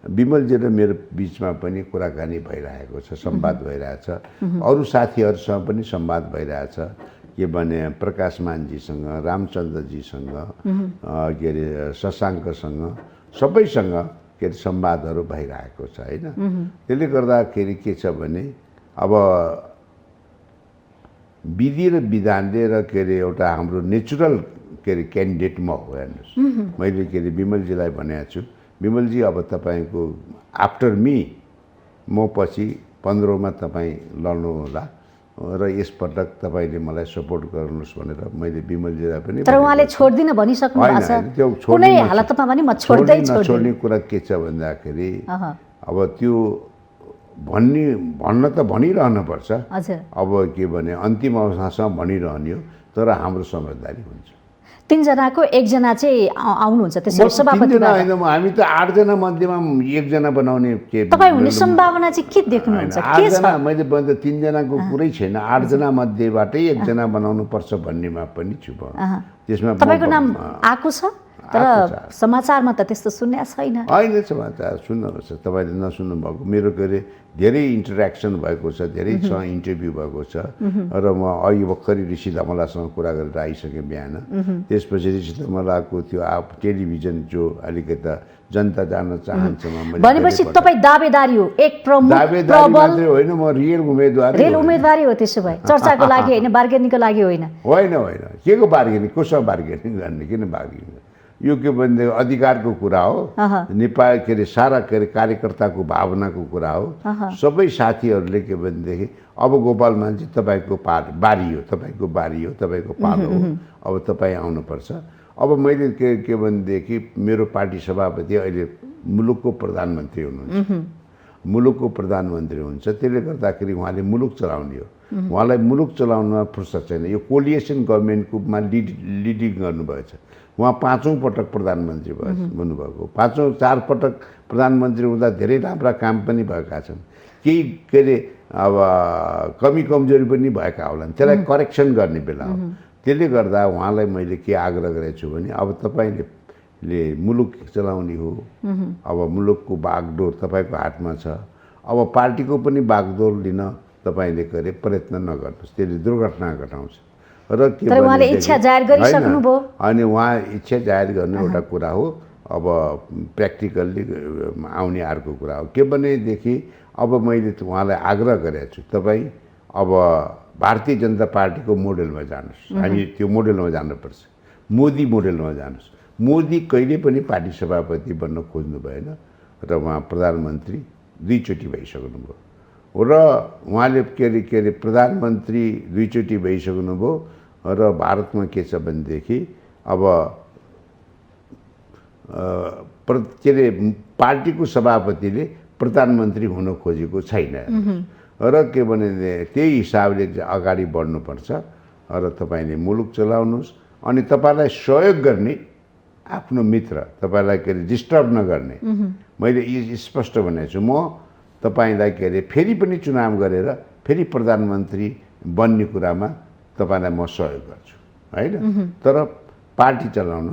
विमलजी र मेरो बिचमा पनि कुराकानी भइरहेको छ, संवाद भइरहेछ। अरू साथीहरूसँग पनि संवाद भइरहेछ। के भने प्रकाश मानजीसँग, रामचन्द्रजीसँग, के अरे शशाङ्कसँग, सबैसँग के अरे संवादहरू भइरहेको छ होइन। त्यसले गर्दाखेरि के छ भने अब विधि र विधानले र के अरे एउटा हाम्रो नेचुरल के अरे क्यान्डिडेट म हो हेर्नुहोस्। मैले के अरे विमलजीलाई भनेको छु, विमलजी अब तपाईँको आफ्टर मी म पछि 15औंमा तपाईँ लड्नु होला र यसपटक तपाईँले मलाई सपोर्ट गर्नुहोस् भनेर मैले विमलजीलाई पनि तर उहाँले छोड्दिन भनिसक्नु भएको छ। त्यो कुनै हालतमा पनि म छोड्दै छोड्दिन। छोड्ने कुरा के छ भन्दाखेरि अब त्यो भन्न त भनिरहनु पर्छ। हजुर। अब के भने अन्तिम अवस्थासम्म भनिरहने हो, तर हाम्रो समझदारी हुन्छ। 3 जनाको 1 जना चाहिँ आउनुहुन्छ त्यसो सभापति। 3 जना होइन, हामी त 8 जना मध्येमा 1 जना बनाउने के तपाईँ हुने सम्भावना चाहिँ के देख्नुहुन्छ? के छ? मैले भने 3 जनाको कुरै छैन, 8 जना मध्येबाटै 1 जना बनाउनु पर्छ भन्नेमा पनि छु म। त्यसमा तपाईको नाम आएको छ, तर समाचारमा त त्यस्तो सुन्या छैन। होइन, समाचार सुन्नुहोस्, तपाईँले नसुन्नु भएको, मेरो के अरे धेरै इन्टरेक्सन भएको छ, धेरैसँग इन्टरभ्यू भएको छ र म अहिले भर्खरै ऋषि धमलासँग कुरा गरेर आइसकेँ बिहान। त्यसपछि ऋषि धमलाको त्यो टेलिभिजन जो अलिकति जनता जान्न चाहन्छ भनेपछि तपाईँ दावेदारी हो, एक प्रमुख दावेदारी मात्रै होइन, म रियल उम्मेदवार। रियल उम्मेदवारी हो त्यसो भए, चर्चाको लागि होइन, बार्गेनिङको लागि होइन। होइन होइन, के को बार्गेनिङ, कोसँग बार्गेनिङ गर्ने, किन बार्गेनिङ? यो के भने अधिकारको कुरा हो, नेपाल के अरे सारा के अरे कार्यकर्ताको भावनाको कुरा हो। सबै साथीहरूले के भनेदेखि अब गोपाल मान्छे तपाईँको बारी हो, तपाईँको बारी हो, तपाईँको पालो हो, अब तपाईँ आउनुपर्छ। अब मैले के भनेदेखि मेरो पार्टी सभापति अहिले मुलुकको प्रधानमन्त्री हुनुहुन्छ, मुलुकको प्रधानमन्त्री हुन्छ, त्यसले गर्दाखेरि उहाँले मुलुक चलाउने हो। उहाँलाई मुलुक चलाउनमा फुर्सद छैन। यो कोलिएसन गभर्मेन्टकोमा लिडिङ गर्नुभएछ। उहाँ 5औं पटक प्रधानमन्त्री बन्नुभएको, 4 पटक प्रधानमन्त्री हुँदा धेरै राम्रा काम पनि भएका छन्, केही के अरे अब कमी कमजोरी पनि भएका होलान्, त्यसलाई करेक्सन गर्ने बेला हो। त्यसले गर्दा उहाँलाई मैले के आग्रह गरेको छु भने अब तपाईँले मुलुक चलाउने हो, अब मुलुकको बागडोर तपाईँको हातमा छ। अब पार्टीको पनि बागडोर लिन तपाईँले के अरे प्रयत्न नगर्नुहोस्, त्यसले दुर्घटना घटाउँछ। र के तर उहाँले इच्छा जाहेर गरिसक्नुभयो। अनि उहाँ इच्छा जाहेर गर्ने एउटा कुरा हो, अब प्र्याक्टिकल्ली आउने अर्को कुरा हो। के भनेदेखि अब मैले उहाँलाई आग्रह गरेको छु, तपाईँ अब भारतीय जनता पार्टीको मोडेलमा जानुहोस्, हामी त्यो मोडेलमा जानुपर्छ, मोदी मोडेलमा जानुहोस्। मोदी कहिले पनि पार्टी सभापति बन्न खोज्नु भएन र उहाँ प्रधानमन्त्री 2 चोटि भइसक्नुभयो र उहाँले के अरे प्रधानमन्त्री 2 चोटि भइसक्नुभयो र भारतमा के छ भनेदेखि अब के अरे पार्टीको सभापतिले प्रधानमन्त्री हुन खोजेको छैन र के भने त्यही हिसाबले अगाडि बढ्नुपर्छ र तपाईँले मुलुक चलाउनुहोस्। अनि तपाईँलाई सहयोग गर्ने आफ्नो मित्र, तपाईँलाई के अरे डिस्टर्ब नगर्ने मैले स्पष्ट भनेको छु। म तपाईँलाई के अरे फेरि पनि चुनाव गरेर फेरि प्रधानमन्त्री बन्ने कुरामा तपाईँलाई म सहयोग गर्छु होइन, तर पार्टी चलाउन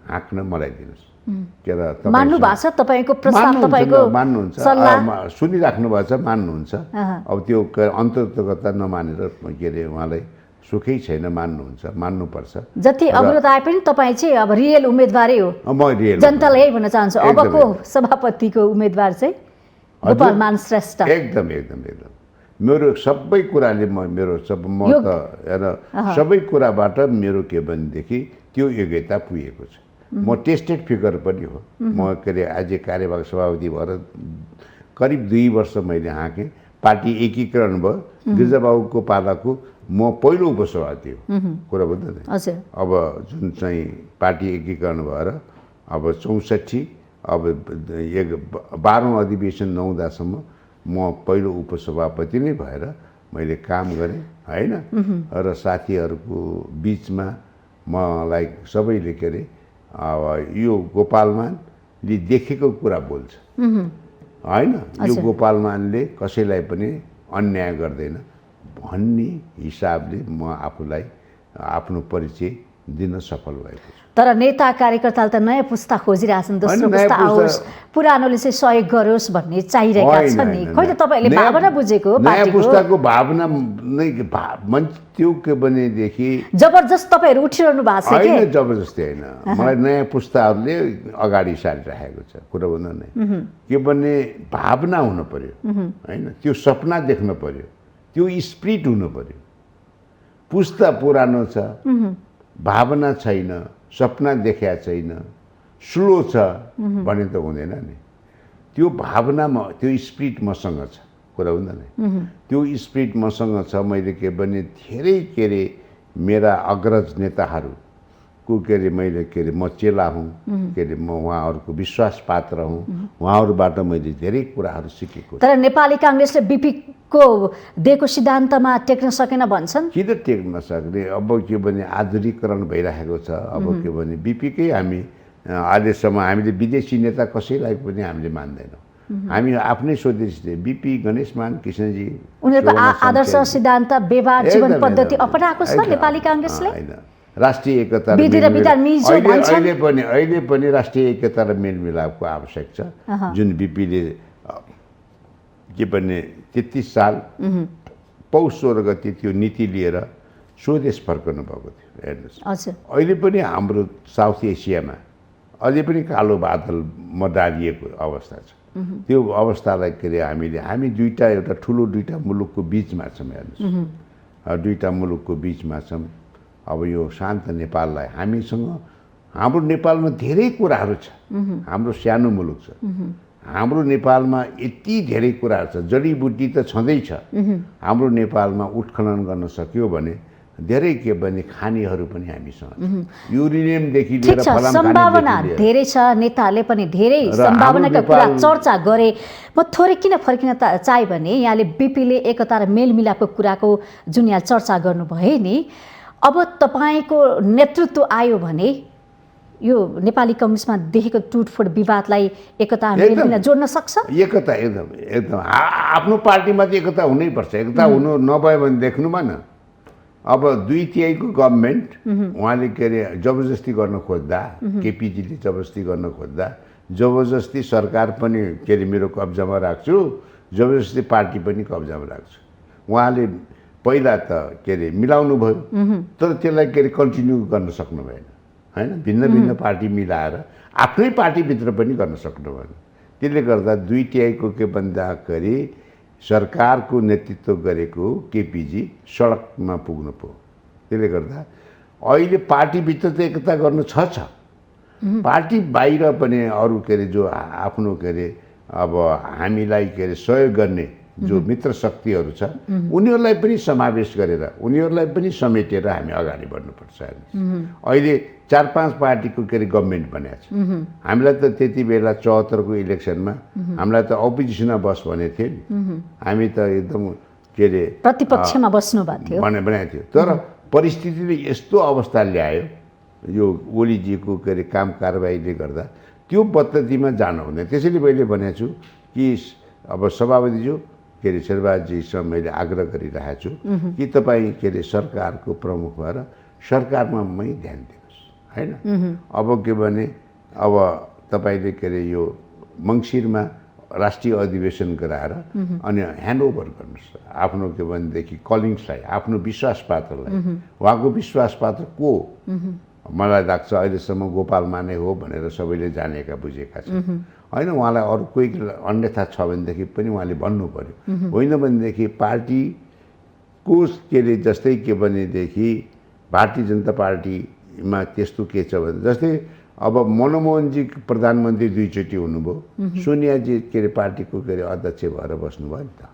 हाँक्न मलाई दिनुहोस्। के अरे मान्नु भएको छ तपाईँको प्रस्ताव, तपाईँको मान्नुहुन्छ, सुनिराख्नु भएको छ, मान्नुहुन्छ। अब त्यो अन्तर्गतता नमानेर के अरे उहाँलाई सुखै छैन, मान्नुहुन्छ, मान्नुपर्छ। जति अवरोध आए पनि तपाईँ चाहिँ अब रियल उम्मेदवारै हो। म रियल जनतालाई यही भन्न चाहन्छु, अबको सभापतिको उम्मेदवार चाहिँ गोपाल मान श्रेष्ठ। एकदम एकदम एकदम मेरो सबै कुराले मेरो म त हेर सबै कुराबाट मेरो के भनेदेखि त्यो योग्यता पुगेको छ। म टेस्टेड फिगर पनि हो। म के अरे आज कार्यवाहक सभापति भएर करिब 2 वर्ष मैले हाँकेँ। पार्टी एकीकरण भयो, गिरिजाबाबुको पालाको म पहिलो उपसभापति हो, कुरा बुझ्दैन। अब जुन चाहिँ पार्टी एकीकरण भएर अब 64 अब 12औं अधिवेशन नहुँदासम्म म पहिलो उपसभापति नै भएर मैले काम गरेँ होइन। र साथीहरूको बिचमा मलाई सबैले के अरे अब यो गोपालमानले देखेको कुरा बोल्छ होइन, यो गोपालमानले कसैलाई पनि अन्याय गर्दैन भन्ने हिसाबले म आफूलाई आफ्नो परिचय दिन सफल भएको छु। तर नेता कार्यकर्ताले त नयाँ पुस्ता खोजिरहेछन्, दोस्रो पुस्ता आओस्, पुरानोले चाहिँ सहयोग गरोस् भन्ने चाहिरहेका छन् नि। खोइ त तपाईँले भावना बुझेको हो? नयाँ पुस्ताको भावना नै त्यो के भनेदेखि जबरजस्त तपाईँहरू उठिरहनु भएको छ कि? होइन, जबरजस्ती होइन। मलाई नयाँ पुस्ताहरूले अगाडि सारिराखेको छ, कुरा भन्दा नै के भने भावना हुनु पर्यो होइन, त्यो सपना देख्न पर्यो, त्यो स्पिरिट हुनु पर्यो। पुस्ता पुरानो छ, भावना छैन, सपना देख्या छैन, स्लो छ भने त हुँदैन नि। त्यो भावनामा त्यो स्पिरिट मसँग छ, कुरा हुँदैन। त्यो स्पिरिट मसँग छ। मैले के भने धेरै के अरे मेरा अग्रज नेताहरूको के अरे मैले के अरे म चेला हुँ, के अरे म उहाँहरूको विश्वास पात्र हुँ। उहाँहरूबाट मैले धेरै कुराहरू सिकेको। तर नेपाली काङ्ग्रेसले बीपीको दिएको सिद्धान्तमा टेक्न सकेन भन्छन्। किन टेक्न सक्ने? अब के भने आधुनिकीकरण भइरहेको छ। अब के भने बीपीकै हामी अहिलेसम्म हामीले विदेशी नेता कसैलाई पनि हामीले मान्दैनौँ। हामी आफ्नै स्वदेशी बीपी गणेशमान कृष्णजी उनीहरूको आदर्श सिद्धान्त व्यवहार जीवन पद्धति अपनाएको छ नेपाली काङ्ग्रेसले। होइन, राष्ट्रिय एकता र विधि र विधान मिल्छ भन्छन्। अहिले पनि राष्ट्रिय एकता र मेलमिलापको आवश्यक छ। जुन बीपीले के भने 33 साल पौष 16 गते त्यो नीति लिएर स्वदेश फर्कनु भएको थियो। हेर्नुहोस्, अहिले पनि हाम्रो साउथ एसियामा अझै पनि कालो बादल मडारिएको अवस्था छ। त्यो अवस्थालाई के अरे हामी एउटा ठुलो दुईटा मुलुकको बिचमा छौँ। हेर्नुहोस्, दुईटा मुलुकको बिचमा छौँ। अब यो शान्त नेपाललाई हामीसँग, हाम्रो नेपालमा धेरै कुराहरू छ। हाम्रो सानो मुलुक छ, हाम्रो नेपालमा यति धेरै कुराहरू छ। जडीबुटी त छँदैछ। हाम्रो नेपालमा उत्खनन गर्न सक्यो भने धेरै के भने खानीहरू पनि हामीसँग छ। युरेनियमदेखि लिएर सम्भावना धेरै छ। नेताहरूले पनि धेरै सम्भावनाका कुरा चर्चा गरे। म थोरै किन फर्किन चाहे भने यहाँले बीपीले एकता र मेलमिलापको कुराको जुन यहाँ चर्चा गर्नुभयो नि, अब तपाईँको नेतृत्व आयो भने यो नेपाली कम्युनिस्टमा देखेको टुटफुट विवादलाई एकता मेलमिलाप जोड्न सक्छ। एकता एकदम आफ्नो पार्टीमा चाहिँ एकता हुनैपर्छ। एकता हुनु नभयो भने देख्नुमा न, अब 2/3 गभर्मेन्ट उहाँले के अरे जबरजस्ती गर्न खोज्दा, केपीजीले जबरजस्ती गर्न खोज्दा, जबरजस्ती सरकार पनि के अरे मेरो कब्जामा राख्छु, जबरजस्ती पार्टी पनि कब्जामा राख्छु। उहाँले पहिला त के अरे मिलाउनु भयो, तर त्यसलाई के अरे कन्टिन्यू गर्न सक्नु भएन। होइन, भिन्न भिन्न पार्टी मिलाएर आफ्नै पार्टीभित्र पनि गर्न सक्नु भएन। त्यसले गर्दा 2/3 के भन्दाखेरि सरकारको नेतृत्व गरेको केपीजी सडकमा पुग्नु पो। त्यसले गर्दा अहिले पार्टीभित्र त एकता गर्नु छ। पार्टी बाहिर पनि अरू के अरे जो आफ्नो के अरे अब हामीलाई के अरे सहयोग गर्ने जो मित्र शक्तिहरू छ, उनीहरूलाई पनि समावेश गरेर, उनीहरूलाई पनि समेटेर हामी अगाडि बढ्नुपर्छ। अहिले 4-5 पार्टीको के अरे गभर्मेन्ट बनेको छ। हामीलाई त त्यति बेला 74 को इलेक्सनमा हामीलाई त अपोजिसनमा बस भनेको थियो नि। हामी त एकदम के अरे प्रतिपक्षमा बस्नु भएको थियो बनाएको थियो। तर परिस्थितिले यस्तो अवस्था ल्यायो, यो ओलीजीको के अरे काम कारबाहीले गर्दा त्यो पद्धतिमा जानु हुँदैन। त्यसैले मैले भनेको छु कि अब सभापतिज्यू के अरे शेरबहादुरजीसँग मैले आग्रह गरिरहेको छु कि तपाईँ के अरे सरकारको प्रमुख भएर सरकारमा मै ध्यान दिनुहोस्। होइन, अब के भने अब तपाईँले के अरे यो मङ्सिरमा राष्ट्रिय अधिवेशन गराएर अनि ह्यान्डओभर गर्नुहोस् आफ्नो के भनेदेखि कलिग्सलाई, आफ्नो विश्वास पात्रलाई। उहाँको विश्वास पात्र को? मलाई लाग्छ अहिलेसम्म गोपाल माने हो भनेर सबैले जानेका बुझेका छन्। होइन, उहाँलाई अरू कोही अन्यथा छ भनेदेखि पनि उहाँले भन्नु पर्यो। होइन भनेदेखि पार्टीको के अरे जस्तै के भनेदेखि भारतीय जनता पार्टीमा त्यस्तो के छ भने जस्तै अब मनमोहनजी प्रधानमन्त्री 2 चोटि हुनुभयो, सोनियाजी के अरे पार्टीको के अरे अध्यक्ष भएर बस्नुभयो नि त।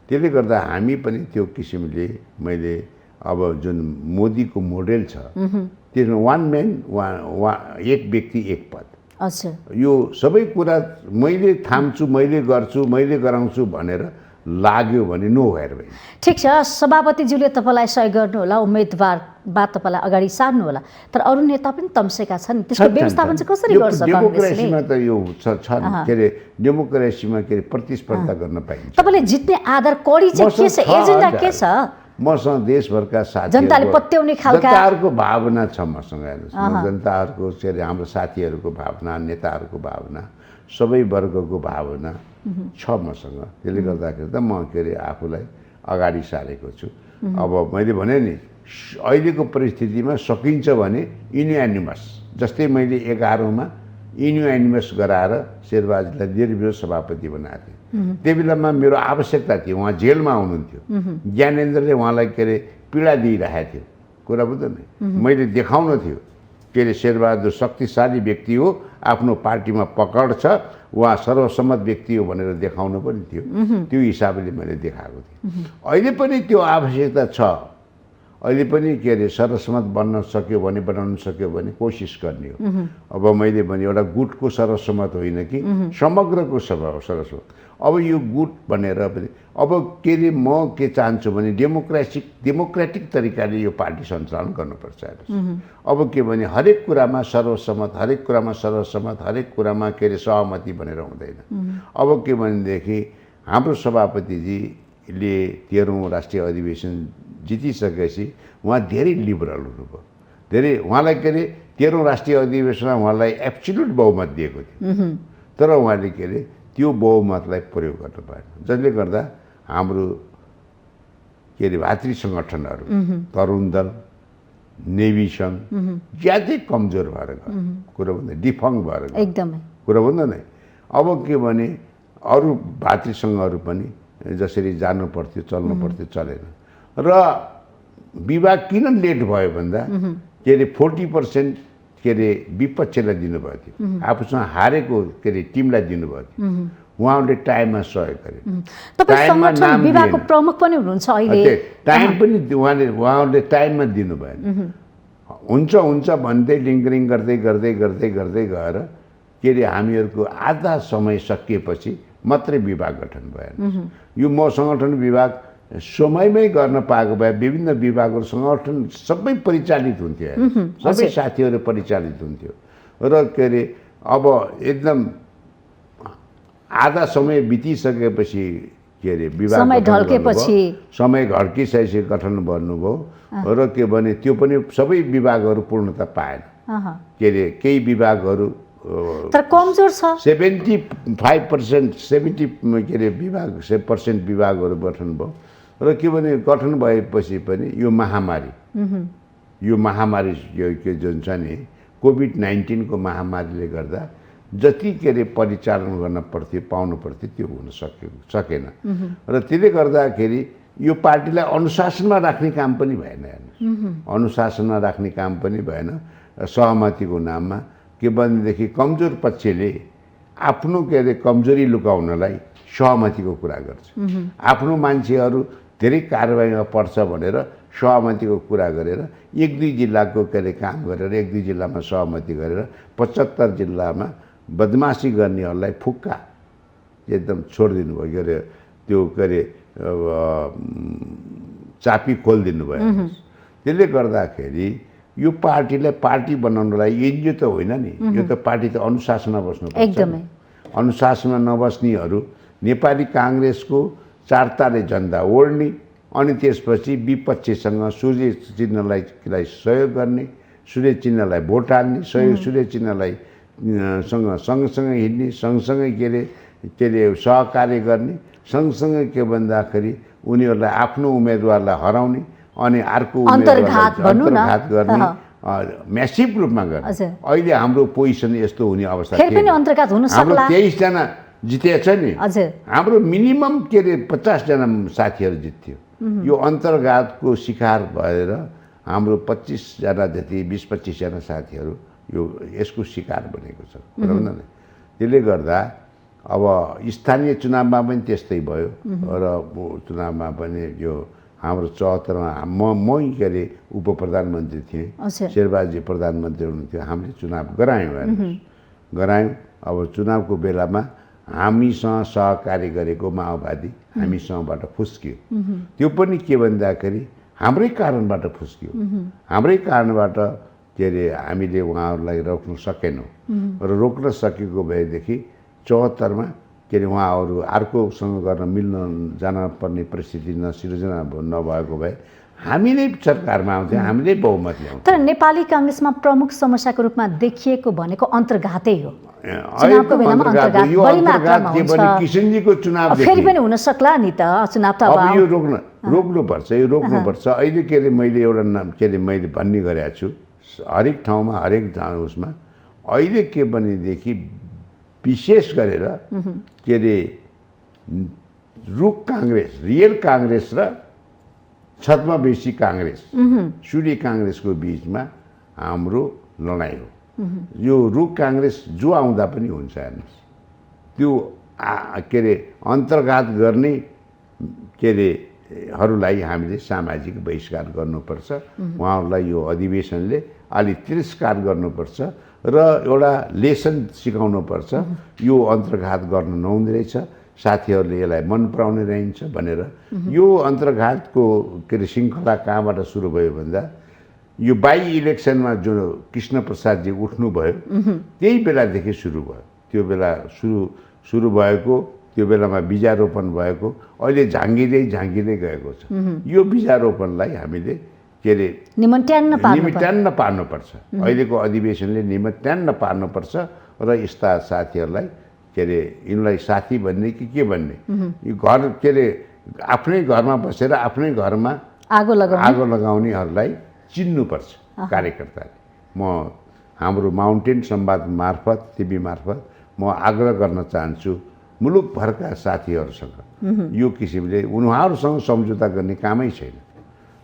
त्यसले गर्दा हामी पनि त्यो किसिमले मैले अब जुन मोदीको मोडेल छ त्यसमा 1 म्यान एक व्यक्ति एक पद। यो सबै कुरा मैले थाम्छु, मैले गर्छु, मैले गराउँछु भनेर लाग्यो भने नो भएर भयो। ठिक छ, सभापतिज्यूले तपाईँलाई सहयोग गर्नु होला, उम्मेदवारबाट तपाईँलाई अगाडि सार्नु होला, तर अरू नेता पनि तम्सेका छन्। त्यसको व्यवस्थापन चाहिँ कसरी गर्छ काङ्ग्रेसले? डेमोक्रेसीमा त यो छ के अरे डेमोक्रेसीमा के अरे प्रतिस्पर्धा गर्न पाइन्छ। तपाईँले जित्ने आधार कडी चाहिँ के छ, एजेन्डा के छ? मसँग देशभरका साथी, जनताले पत्याउने खालका जनताहरूको भावना छ मसँग। हेर्नुहोस्, जनताहरूको के अरे हाम्रो साथीहरूको भावना, नेताहरूको भावना, सबै वर्गको भावना छ मसँग। त्यसले गर्दाखेरि त म के अरे आफूलाई अगाडि सारेको छु। अब मैले भने नि अहिलेको परिस्थितिमा सकिन्छ भने युनियानिमस, जस्तै मैले 11औंमा युनियानिमस गराएर शेरबहादुरलाई निर्विरोध सभापति बनाएको थिएँ। त्यो बेलामा मेरो आवश्यकता थियो, उहाँ जेलमा हुनुहुन्थ्यो, ज्ञानेन्द्रले उहाँलाई के अरे पीडा दिइरहेको थियो, कुरा बुझ्दैन। मैले देखाउन थियो के अरे शेरबहादुर शक्तिशाली व्यक्ति हो, आफ्नो पार्टीमा पकड छ, उहाँ सर्वसम्मत व्यक्ति हो भनेर देखाउनु पनि थियो। त्यो हिसाबले मैले देखाएको थिएँ। अहिले पनि त्यो आवश्यकता छ। अहिले पनि के अरे सर्वसम्मत बन्न सक्यो भने, बनाउन सक्यो भने कोसिस गर्ने हो। अब मैले भने एउटा गुटको सर्वसम्मत होइन कि समग्रको सर्वसम्मत। अब यो गुट भनेर पनि अब के अरे म के चाहन्छु भने डेमोक्रेटिक तरिकाले यो पार्टी सञ्चालन गर्नुपर्छ। अब के भने हरेक कुरामा सर्वसम्मत, हरेक कुरामा सर्वसम्मत, हरेक कुरामा के अरे सहमति भनेर हुँदैन। अब के भनेदेखि हाम्रो सभापतिजीले 13औं राष्ट्रिय अधिवेशन जितिसकेपछि उहाँ धेरै लिबरल हुनुभयो। धेरै उहाँलाई के अरे 13औं राष्ट्रिय अधिवेशनमा उहाँलाई एब्सोल्युट बहुमत दिएको थियो। तर उहाँले के अरे त्यो बहुमतलाई प्रयोग गर्नु भएन, जसले गर्दा हाम्रो के अरे भातृ सङ्गठनहरू तरुण दल, नेभी सङ्घ ज्यादै कमजोर भएर गयो। कुरो भन्दा डिफङ भएर गयो एकदमै। कुरो भन्दा नै अब के भने अरू भातृ सङ्घहरू पनि जसरी जानु पर्थ्यो, चल्नु पर्थ्यो, चलेन। र विवाह किन लेट भयो भन्दा के अरे 40% के अरे विपक्षलाई दिनुभएको थियो, आफूसँग हारेको के अरे टिमलाई दिनुभएको थियो। उहाँहरूले टाइममा सहयोग गरे। तपाईँ सङ्गठन विभागको प्रमुख पनि हुनुहुन्छ अहिले। टाइम पनि उहाँहरूले टाइममा दिनु भएन। हुन्छ हुन्छ भन्दै लिङ्करिङ गर्दै गर्दै गर्दै गर्दै गएर के अरे हामीहरूको आधा समय सकिएपछि मात्रै विभाग गठन भएन। यो म सङ्गठन विभाग समयमै गर्न पाएको भए विभिन्न विभागहरू सङ्गठन सबै परिचालित हुन्थ्यो, सबै साथीहरू परिचालित हुन्थ्यो। र के अरे अब एकदम आधा समय बितिसकेपछि के अरे विभाग समय ढल्केपछि समय घड्किसकेपछि गठन गर्नुभयो। र के भने त्यो पनि सबै विभागहरू पूर्णता पाएन। के अरे केही विभागहरू तर कमजोर छ। 75% 70 के अरे विभागहरू गठन भयो। र के भने गठन भएपछि पनि यो महामारी के जुन छ नि कोभिड-19 को महामारीले गर्दा जति के अरे परिचालन गर्न पर्थ्यो, पाउनु पर्थ्यो, त्यो हुन सकेन। र त्यसले गर्दाखेरि यो पार्टीलाई अनुशासनमा राख्ने काम पनि भएन। अनुशासनमा राख्ने काम पनि भएन। सहमतिको नाममा के भनेदेखि कमजोर पक्षले आफ्नो के अरे कमजोरी लुकाउनलाई सहमतिको कुरा गर्छ। आफ्नो मान्छेहरू धेरै कारबाहीमा पर्छ भनेर सहमतिको कुरा गरेर 1-2 जिल्लाको के अरे काम गरेर 1-2 जिल्लामा सहमति गरेर 75 जिल्लामा बदमासी गर्नेहरूलाई फुक्का एकदम छोडिदिनु भयो। के अरे त्यो के अरे चापी खोलिदिनु भयो। त्यसले गर्दाखेरि यो पार्टीलाई पार्टी बनाउनलाई एनजिओ त होइन नि, यो त पार्टी त अनुशासनमा बस्नुपर्छ। अनुशासनमा नबस्नेहरू नेपाली काङ्ग्रेसको 4 तारे झन्डा ओढ्ने, अनि त्यसपछि विपक्षीसँग सूर्य चिन्हलाई सहयोग गर्ने, सूर्य चिन्हलाई भोट हाल्ने, सूर्य चिन्हलाई सँगसँगै हिँड्ने, सँगसँगै के अरे सहकार्य गर्ने, सँगसँगै के भन्दाखेरि उनीहरूलाई आफ्नो उम्मेदवारलाई हराउने अनि अर्को अन्तर्घात गर्ने म्यासिभ रूपमा गर्ने। अहिले हाम्रो पोजिसन यस्तो हुने अवस्था हाम्रो 23 जना जितेछ नि, हाम्रो मिनिमम के अरे 50 जना साथीहरू जित्थ्यो। यो अन्तर्घातको शिकार भएर हाम्रो 25 जना जति 20-25 जना साथीहरू यो यसको शिकार बनेको छ। त्यसले गर्दा अब स्थानीय चुनावमा पनि त्यस्तै भयो। र चुनावमा पनि यो हाम्रो 74मा मै के अरे उप प्रधानमन्त्री थिएँ, शेरबहादुरजी प्रधानमन्त्री हुनुहुन्थ्यो। हामीले चुनाव गरायौँ। अब चुनावको बेलामा हामीसँग सहकार्य गरेको माओवादी हामीसँगबाट फुस्कियो। त्यो पनि के भन्दाखेरि हाम्रै कारणबाट फुस्कियो। हाम्रै कारणबाट के अरे हामीले उहाँहरूलाई रोक्न सकेनौँ। र रोक्न सकेको भएदेखि 74मा के अरे उहाँहरू अर्कोसँग गर्न मिल्न जान पर्ने परिस्थिति नसिर्जना नभएको भए हामी नै सरकारमा आउँथ्यौँ, हामीले बहुमत ल्याउँथ्यौँ। तर नेपाली काङ्ग्रेसमा प्रमुख समस्याको रूपमा देखिएको भनेको अन्तर्घातै हो। किसिमजीको चुनाव फेरि पनि हुन सक्ला नि त चुनाव त। अब यो रोक्नुपर्छ। अहिले के अरे मैले एउटा के अरे मैले भन्ने गरेको छु हरेक ठाउँमा हरेक उसमा। अहिले के भनेदेखि विशेष गरेर के अरे रुख काङ्ग्रेस, रियल काङ्ग्रेस र छद्मवेशी काङ्ग्रेस, सूर्य काङ्ग्रेसको बिचमा हाम्रो लडाइँ हो। यो रुख काङ्ग्रेस जो आउँदा पनि हुन्छ हेर्नुहोस्, त्यो के अरे अन्तर्घात गर्ने के अरे हरूलाई हामीले सामाजिक बहिष्कार गर्नुपर्छ। उहाँहरूलाई यो अधिवेशनले अलि तिरस्कार गर्नुपर्छ र एउटा लेसन सिकाउनुपर्छ, यो अन्तर्घात गर्न नहुँदो रहेछ, साथीहरूले यसलाई मन पराउने रहन्छ भनेर। यो अन्तर्घातको के अरे श्रृङ्खला कहाँबाट सुरु भयो भन्दा यो बाई इलेक्सनमा जो कृष्ण प्रसादजी उठ्नुभयो त्यही बेलादेखि सुरु भयो। त्यो बेला सुरु भएको, त्यो बेलामा बीजारोपण भएको, अहिले झाँगिँदै गएको छ। यो बीजारोपणलाई हामीले के अरे निमट्यान्न पार्नुपर्छ। अहिलेको अधिवेशनले निमट्यान्न पार्नुपर्छ र यस्ता साथीहरूलाई के अरे यिनलाई साथी भन्ने कि के भन्ने, यो घर के अरे आफ्नै घरमा बसेर आफ्नै घरमा आगो लगाउनेहरूलाई चिन्नुपर्छ कार्यकर्ताले। म हाम्रो माउन्टेन संवाद मार्फत, टिभी मार्फत म आग्रह गर्न चाहन्छु मुलुकभरका साथीहरूसँग, यो किसिमले उहाँहरूसँग सम्झौता गर्ने कामै छैन।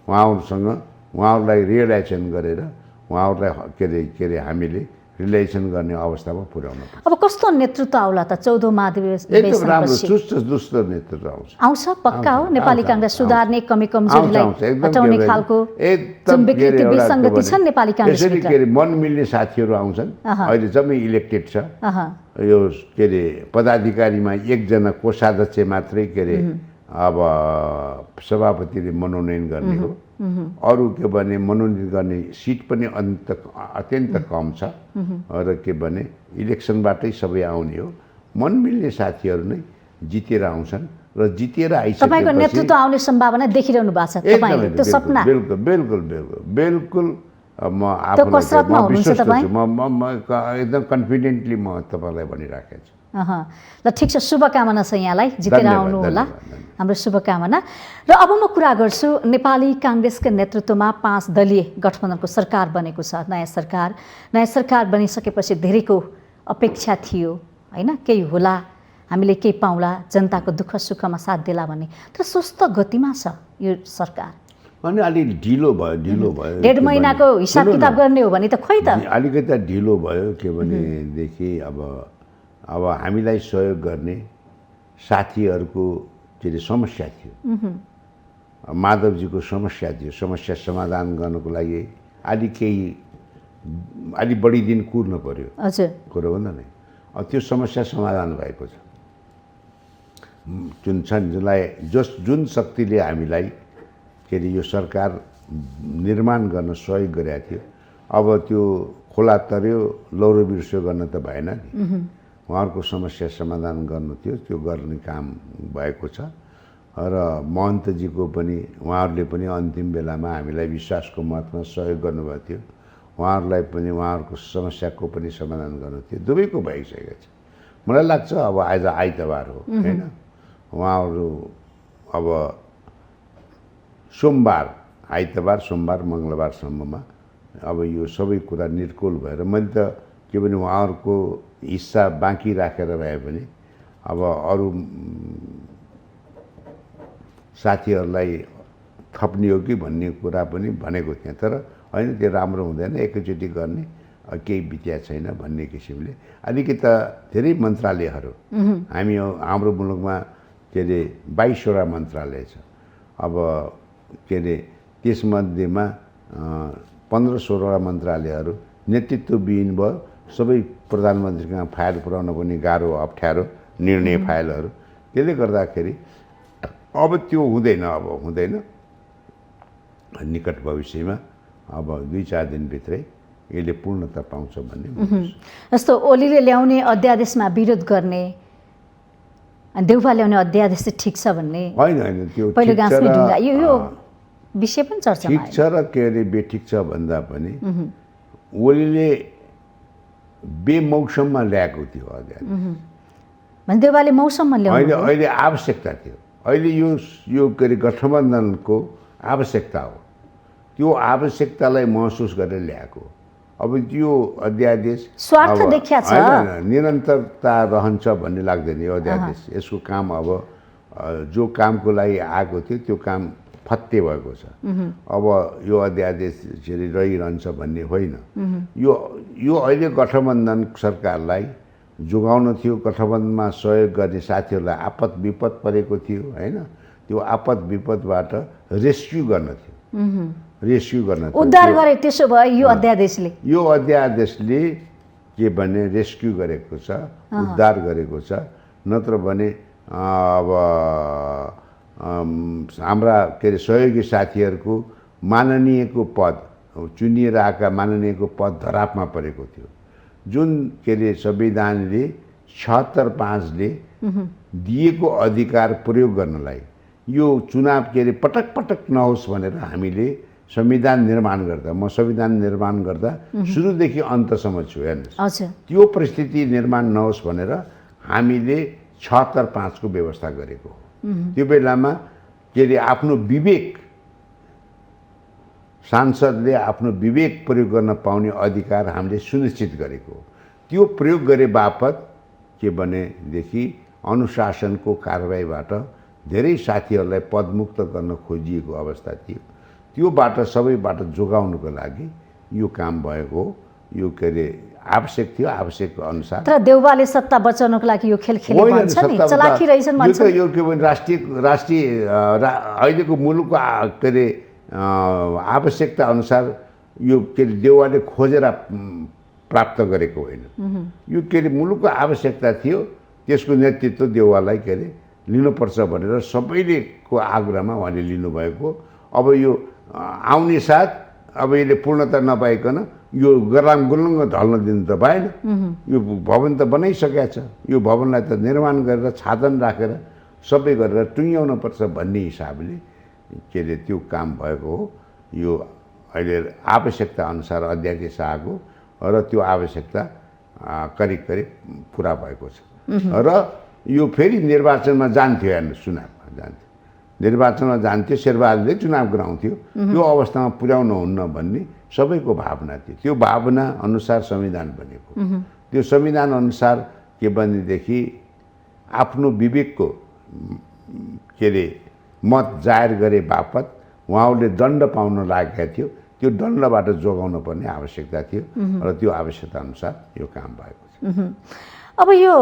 उहाँहरूलाई रियलाइजेसन गरेर उहाँहरूलाई के अरे हामीले रिलेसन गर्ने अवस्थामा पुर्याउनु पर्छ। अब कस्तो नेतृत्व आउला त 14औं महाधिवेशन? एकदम राम्रो चुस्त दुस्त नेतृत्व आउँछ पक्का हो। नेपाली कांग्रेस सुधार्ने, कमी कमजोरीलाई हटाउने खालको जुन विकृति विसङ्गति छन् नेपाली कांग्रेस यसरी के अरे मन मिल्ने साथीहरू आउँछन्। अहिले जम्मै इलेक्टेड छ। यो के अरे पदाधिकारीमा एकजना कोषाध्यक्ष मात्रै के अरे अब सभापतिले मनोनयन गर्ने हो। अरू के भने मनोनयन गर्ने सिट पनि अत्यन्त कम छ र के भने इलेक्सनबाटै सबै आउने हो। मन मिल्ने साथीहरू नै जितेर आउँछन् र जितेर आइसकेपछि तपाईको नेतृत्व आउने सम्भावना देखिरहनु भएको छ तपाईले? त्यो सपना बिल्कुल म आफूलाई विश्वास गर्छु। म एकदम कन्फिडेन्टली म तपाईँलाई भनिराखेको छु। ल ठिक छ, शुभकामना छ यहाँलाई, जितेर आउनु होला, हाम्रो शुभकामना। र अब म कुरा गर्छु, नेपाली कांग्रेसको नेतृत्वमा 5 दलीय गठबन्धनको सरकार बनेको छ। नयाँ सरकार बनिसकेपछि धेरैको अपेक्षा थियो हैन, केही होला, हामीले केही पाउला, जनताको दुःख सुखमा साथ देला भन्ने, तर सुस्त गतिमा छ यो सरकार। अनि अलि ढिलो भयो 1.5 महिनाको हिसाब किताब गर्ने हो भने त खोइ त अलिकति ढिलो भयो। के भनेदेखि अब हामीलाई सहयोग गर्ने साथीहरूको के अरे समस्या थियो, माधवजीको समस्या थियो। समस्या समाधान गर्नको लागि अलि बढी दिन कुर्नु पर्यो। हजुर, कुरो भन्दा नै त्यो समस्या समाधान भएको छ। जुन शक्तिले हामीलाई के अरे यो सरकार निर्माण गर्न सहयोग गरेको थियो, अब त्यो खोला तर्यो लौरो बिर्स्यो गर्न त भएन नि। उहाँहरूको समस्या समाधान गर्नु थियो, त्यो गर्ने काम भएको छ। र महन्तजीको पनि, उहाँहरूले पनि अन्तिम बेलामा हामीलाई विश्वासको मतमा सहयोग गर्नुभएको थियो। उहाँहरूलाई पनि उहाँहरूको समस्याको पनि समाधान गर्नु थियो। दुवैको भइसकेको छ। मलाई लाग्छ अब आज आइतबार हो हैन, उहाँहरू अब आइतबार सोमबार मङ्गलबारसम्ममा अब यो सबै कुरा निर्कुल भएर, मैले त के भने उहाँहरूको हिस्सा बाँकी राखेर रहे पनि अब अरू साथीहरूलाई थप्ने हो कि भन्ने कुरा पनि भनेको थिएँ। तर होइन, त्यो राम्रो हुँदैन, एकैचोटि गर्ने, केही बित्या छैन भन्ने किसिमले अलिकति धेरै मन्त्रालयहरू हाम्रो मुलुकमा के अरे 22वटा मन्त्रालय छ। अब के अरे त्यसमध्येमा 15-16वटा मन्त्रालयहरू नेतृत्वविहीन भयो। सबै प्रधानमन्त्रीसँग फाइल पुर्याउन पनि गाह्रो, अप्ठ्यारो निर्णय फाइलहरू। त्यसले गर्दाखेरि अब त्यो हुँदैन। निकट भविष्यमा अब 2-4 दिनभित्रै यसले पूर्णता पाउँछ भन्ने। जस्तो ओलीले ल्याउने अध्यादेशमा विरोध गर्ने, देउपा ल्याउने अध्यादेश चाहिँ ठिक छ भन्ने, होइन त्यो पहिलो गाँसमै ढुङ्गा, यो विषय पनि चर्चामा ठिक छ र के अरे बेठिक छ भन्दा पनि ओलीले बेमौसममा ल्याएको थियो अध्यादेश। भने देउपाले मौसममा ल्याउनु अहिले आवश्यकता थियो। अहिले यो के अरे गठबन्धनको आवश्यकता हो। त्यो आवश्यकतालाई महसुस गरेर ल्याएको। अब यो अध्यादेश स्वार्थ देखिया छ, निरन्तरता रहन्छ भन्ने लाग्दैन यो अध्यादेश। यसको काम अब जो कामको लागि आएको थियो त्यो काम फत्ते भएको छ। अब यो अध्यादेश यसरी रहिरहन्छ भन्ने होइन। यो अहिले गठबन्धन सरकारलाई जोगाउन थियो, गठबन्धनमा सहयोग गर्ने साथीहरूलाई आपद विपद परेको थियो होइन, त्यो आपद विपदबाट रेस्क्यु गर्न थियो, उद्धार गरे। त्यसो भए यो अध्यादेशले के भने रेस्क्यु गरेको छ, उद्धार गरेको छ। नत्र भने अब हाम्रा के अरे सहयोगी साथीहरूको माननीयको पद, चुनिएर आएका माननीयको पद धरापमा परेको थियो। जुन के अरे संविधानले 76(5) दिएको अधिकार प्रयोग गर्नलाई यो चुनाव के अरे पटक पटक नहोस् भनेर हामीले संविधान निर्माण गर्दा, म संविधान निर्माण गर्दा सुरुदेखि अन्तसम्म छु हेर्नुहोस्, त्यो परिस्थिति निर्माण नहोस् भनेर हामीले 76(5) को व्यवस्था गरेको हो। त्यो बेलामा के अरे आफ्नो विवेक, सांसदले आफ्नो विवेक प्रयोग गर्न पाउने अधिकार हामीले सुनिश्चित गरेको हो। त्यो प्रयोग गरे बापत के भनेदेखि अनुशासनको कारबाहीबाट धेरै साथीहरूलाई पदमुक्त गर्न खोजिएको अवस्था थियो। त्योबाट सबैबाट जोगाउनको लागि यो काम भएको हो। यो के अरे आवश्यक थियो, आवश्यक अनुसार। तर देउवाले सत्ता बचाउनको लागि यो खेल खेले भन्छ नि, चलाखी रहेछन् भन्छ। यो के भने राष्ट्रिय अहिलेको मुलुकको के अरे आवश्यकता अनुसार यो के अरे देउवाले खोजेर प्राप्त गरेको होइन। यो के अरे मुलुकको आवश्यकता थियो, त्यसको नेतृत्व देउवालाई के अरे लिनुपर्छ भनेर सबैले को आग्रहमा उहाँले लिनुभएको। अब यो आउने साथ अब यसले पूर्णता नपाइकन यो गराम गुलुङ्ग ढल्न दिनु त भएन। यो भवन त बनाइसकेको छ, यो भवनलाई त निर्माण गरेर छादन राखेर सबै गरेर टुङ्ग्याउन पर्छ भन्ने हिसाबले के अरे त्यो काम भएको हो। यो अहिले आवश्यकता अनुसार अध्यादेश आएको र त्यो आवश्यकता करिब करिब पुरा भएको छ। र यो फेरि निर्वाचनमा जान्थ्यो, हेर्नु चुनावमा जान्थ्यो, निर्वाचनमा जान्थ्यो, शेरबहादुरले चुनाव गराउँथ्यो। त्यो अवस्थामा पुर्याउनु हुन्न भन्ने सबैको भावना थियो। त्यो भावना अनुसार संविधान बनेको। त्यो संविधान अनुसार के भनेदेखि आफ्नो विवेकको के अरे मत जाहेर गरे बापत उहाँहरूले दण्ड पाउन लागेका थियो। त्यो दण्डबाट जोगाउन पर्ने आवश्यकता थियो र त्यो आवश्यकता अनुसार यो काम भएको छ। अब यो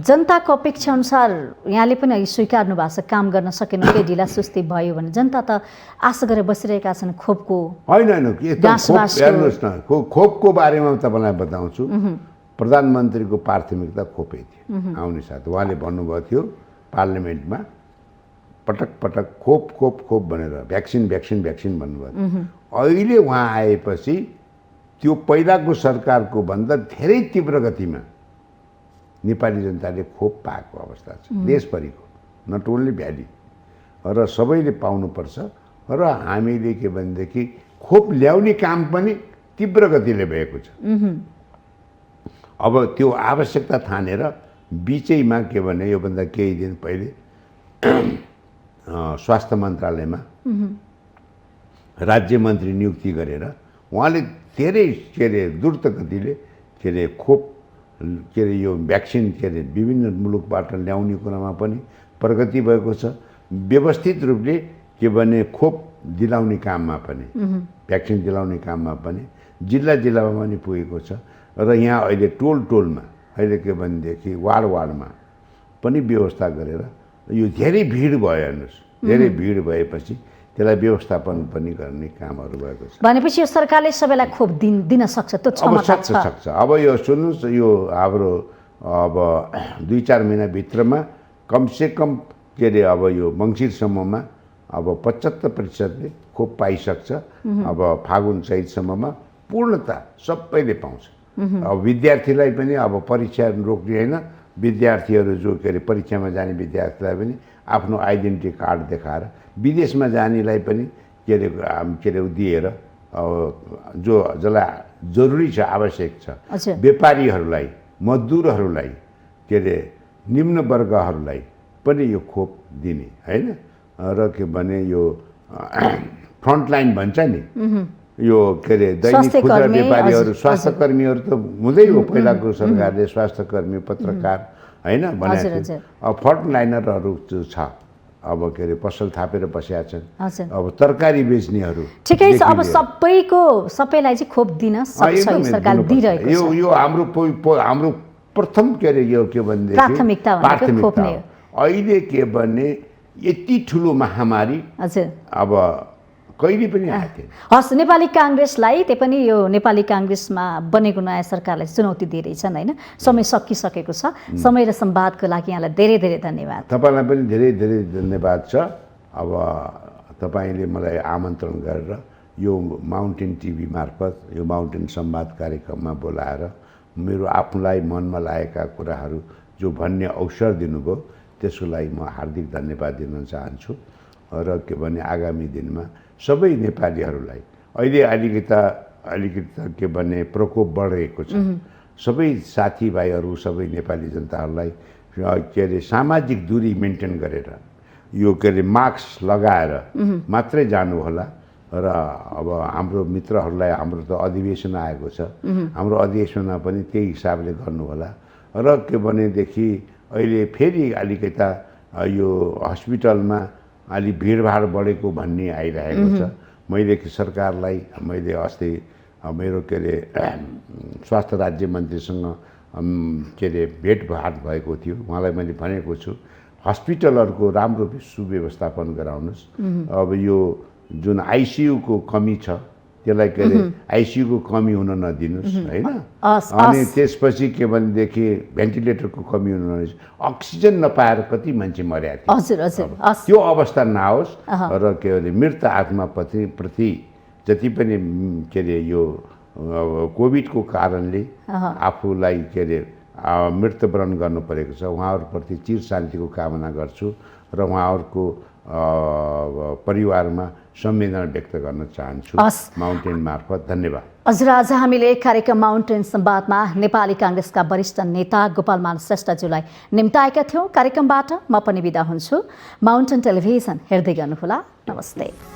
जनताको अपेक्षा अनुसार यहाँले पनि स्वीकार्नु भएको छ, काम गर्न सकेन, केही ढिला सुस्ती भयो भने जनता त आशा गरेर बसिरहेका छन् खोपको। होइन हेर्नुहोस् न, खोपको बारेमा तपाईँलाई बताउँछु। प्रधानमन्त्रीको प्राथमिकता खोपै थियो। आउने साथ उहाँले भन्नुभएको थियो पार्लियामेन्टमा पटक पटक खोप खोप खोप भनेर, भ्याक्सिन भ्याक्सिन भ्याक्सिन भन्नुभयो। अहिले उहाँ आएपछि त्यो पहिलाको सरकारको भन्दा धेरै तीव्र गतिमा नेपाली जनताले खोप पाएको अवस्था छ देशभरिको, नट ओन्ली भ्याली, र सबैले पाउनुपर्छ। र हामीले के भनेदेखि खोप ल्याउने काम पनि तीव्र गतिले भएको छ। अब त्यो आवश्यकता ठानेर बिचैमा के भने योभन्दा केही दिन पहिले स्वास्थ्य मन्त्रालयमा राज्य मन्त्री नियुक्ति गरेर उहाँले धेरै के अरे द्रुत गतिले के अरे खोप के अरे यो भ्याक्सिन के अरे विभिन्न मुलुकबाट ल्याउने कुरामा पनि प्रगति भएको छ। व्यवस्थित रूपले के भने खोप दिलाउने काममा पनि, भ्याक्सिन दिलाउने काममा पनि जिल्ला जिल्लामा पनि पुगेको छ। र यहाँ अहिले टोल टोलमा, अहिले के भनेदेखि वार्ड वार्डमा पनि व्यवस्था गरेर यो धेरै भिड भयो। हेर्नुहोस्, धेरै भिड भएपछि त्यसलाई व्यवस्थापन पनि गर्ने कामहरू भएको छ। भनेपछि यो सरकारले सबैलाई खोप दिन सक्छ, त्यो क्षमता छ। सक्छ। अब यो सुन्नुहोस्, यो हाम्रो अब 2-4 महिनाभित्रमा कमसेकम के अरे अब यो मङ्सिरसम्ममा अब 75%ले खोप पाइसक्छ। अब फागुन चैतसम्ममा पूर्णता सबैले पाउँछ। अब विद्यार्थीलाई पनि अब परीक्षा रोक्ने होइन, विद्यार्थीहरू जो के अरे परीक्षामा जाने विद्यार्थीलाई पनि आफ्नो आइडेन्टिटी कार्ड देखाएर, विदेशमा जानेलाई पनि के अरे दिएर जो जसलाई जरुरी छ, आवश्यक छ, व्यापारीहरूलाई, मजदुरहरूलाई, के अरे निम्न वर्गहरूलाई पनि यो खोप दिने होइन। र के भने यो फ्रन्टलाइन भन्छ नि, यो के अरे दैनिक खुद्रा व्यापारीहरू, स्वास्थ्यकर्मीहरू त हुँदै हो। पहिलाको सरकारले स्वास्थ्यकर्मी, पत्रकार होइन भनेको थियो। अब फ्रन्टलाइनरहरू जो छ, अब के अरे पसल थापेर बसेका छन्। हजुर अब तरकारी बेच्नेहरू ठिकै छ। अब सबैलाई चाहिँ खोप दिन सक्छ यो सरकारले दिइरहेको यो छ। यो हाम्रो प्रथम के अरे यो के भनेदेखि प्राथमिकता भनेको खोप नै हो। अहिले के भने यति ठुलो महामारी हजुर अब कहिले पनि आएको थिएन। हस्, नेपाली काङ्ग्रेसलाई त्यही पनि यो नेपाली काङ्ग्रेसमा बनेको नयाँ सरकारलाई चुनौती दिइरहेछन् होइन। समय सकिसकेको छ। समय र संवादको लागि यहाँलाई धेरै धेरै धन्यवाद। तपाईँलाई पनि धेरै धेरै धन्यवाद छ। अब तपाईँले मलाई आमन्त्रण गरेर यो माउन्टेन टिभी मार्फत यो माउन्टेन संवाद कार्यक्रममा बोलाएर मेरो आफूलाई मनमा लागेका कुराहरू जो भन्ने अवसर दिनुभयो त्यसको लागि म हार्दिक धन्यवाद दिन चाहन्छु। र के भने आगामी दिनमा सबै नेपालीहरूलाई अहिले अलिकति के भने प्रकोप बढेको छ। सबै साथीभाइहरू सबै नेपाली जनताहरूलाई के अरे सामाजिक दूरी मेन्टेन गरेर यो के अरे मास्क लगाएर मात्रै जानु होला। र अब हाम्रो मित्रहरूलाई हाम्रो त अधिवेशन आएको छ, हाम्रो अधिवेशनमा पनि त्यही हिसाबले गर्नु होला। र के भनेदेखि अहिले फेरि अलिकता यो हस्पिटलमा अलि भिडभाड बढेको भन्ने आइरहेको छ। मैले सरकारलाई मैले अस्ति मेरो के अरे स्वास्थ्य राज्य मन्त्रीसँग के अरे भेटघाट भएको थियो। उहाँलाई मैले भनेको छु हस्पिटलहरूको राम्रो सुव्यवस्थापन गराउनुहोस्। अब यो जुन आइसियुको कमी छ त्यसलाई के अरे आइसियुको कमी हुन नदिनुहोस् होइन। अनि त्यसपछि के भनेदेखि भेन्टिलेटरको कमी हुन नदिनुहोस्। अक्सिजन नपाएर कति मान्छे मर्या थियो। त्यो अवस्था नआओस्। र के अरे मृत आत्मा प्रति जति पनि के अरे यो कोभिडको कारणले आफूलाई के अरे मृत्युवरण गर्नु परेको छ उहाँहरूप्रति चिर शान्तिको कामना गर्छु। र उहाँहरूको परिवारमा संवेदना व्यक्त गर्न चाहन्छु माउन्टेन मार्फत। धन्यवाद। हजुर, आज हामीले कार्यक्रम माउन्टेन संवादमा नेपाली काङ्ग्रेसका वरिष्ठ नेता गोपालमान श्रेष्ठज्यूलाई निम्ताएका थियौँ। कार्यक्रमबाट म पनि बिदा हुन्छु। माउन्टेन टेलिभिजन हेर्दै गर्नुहोला। नमस्ते।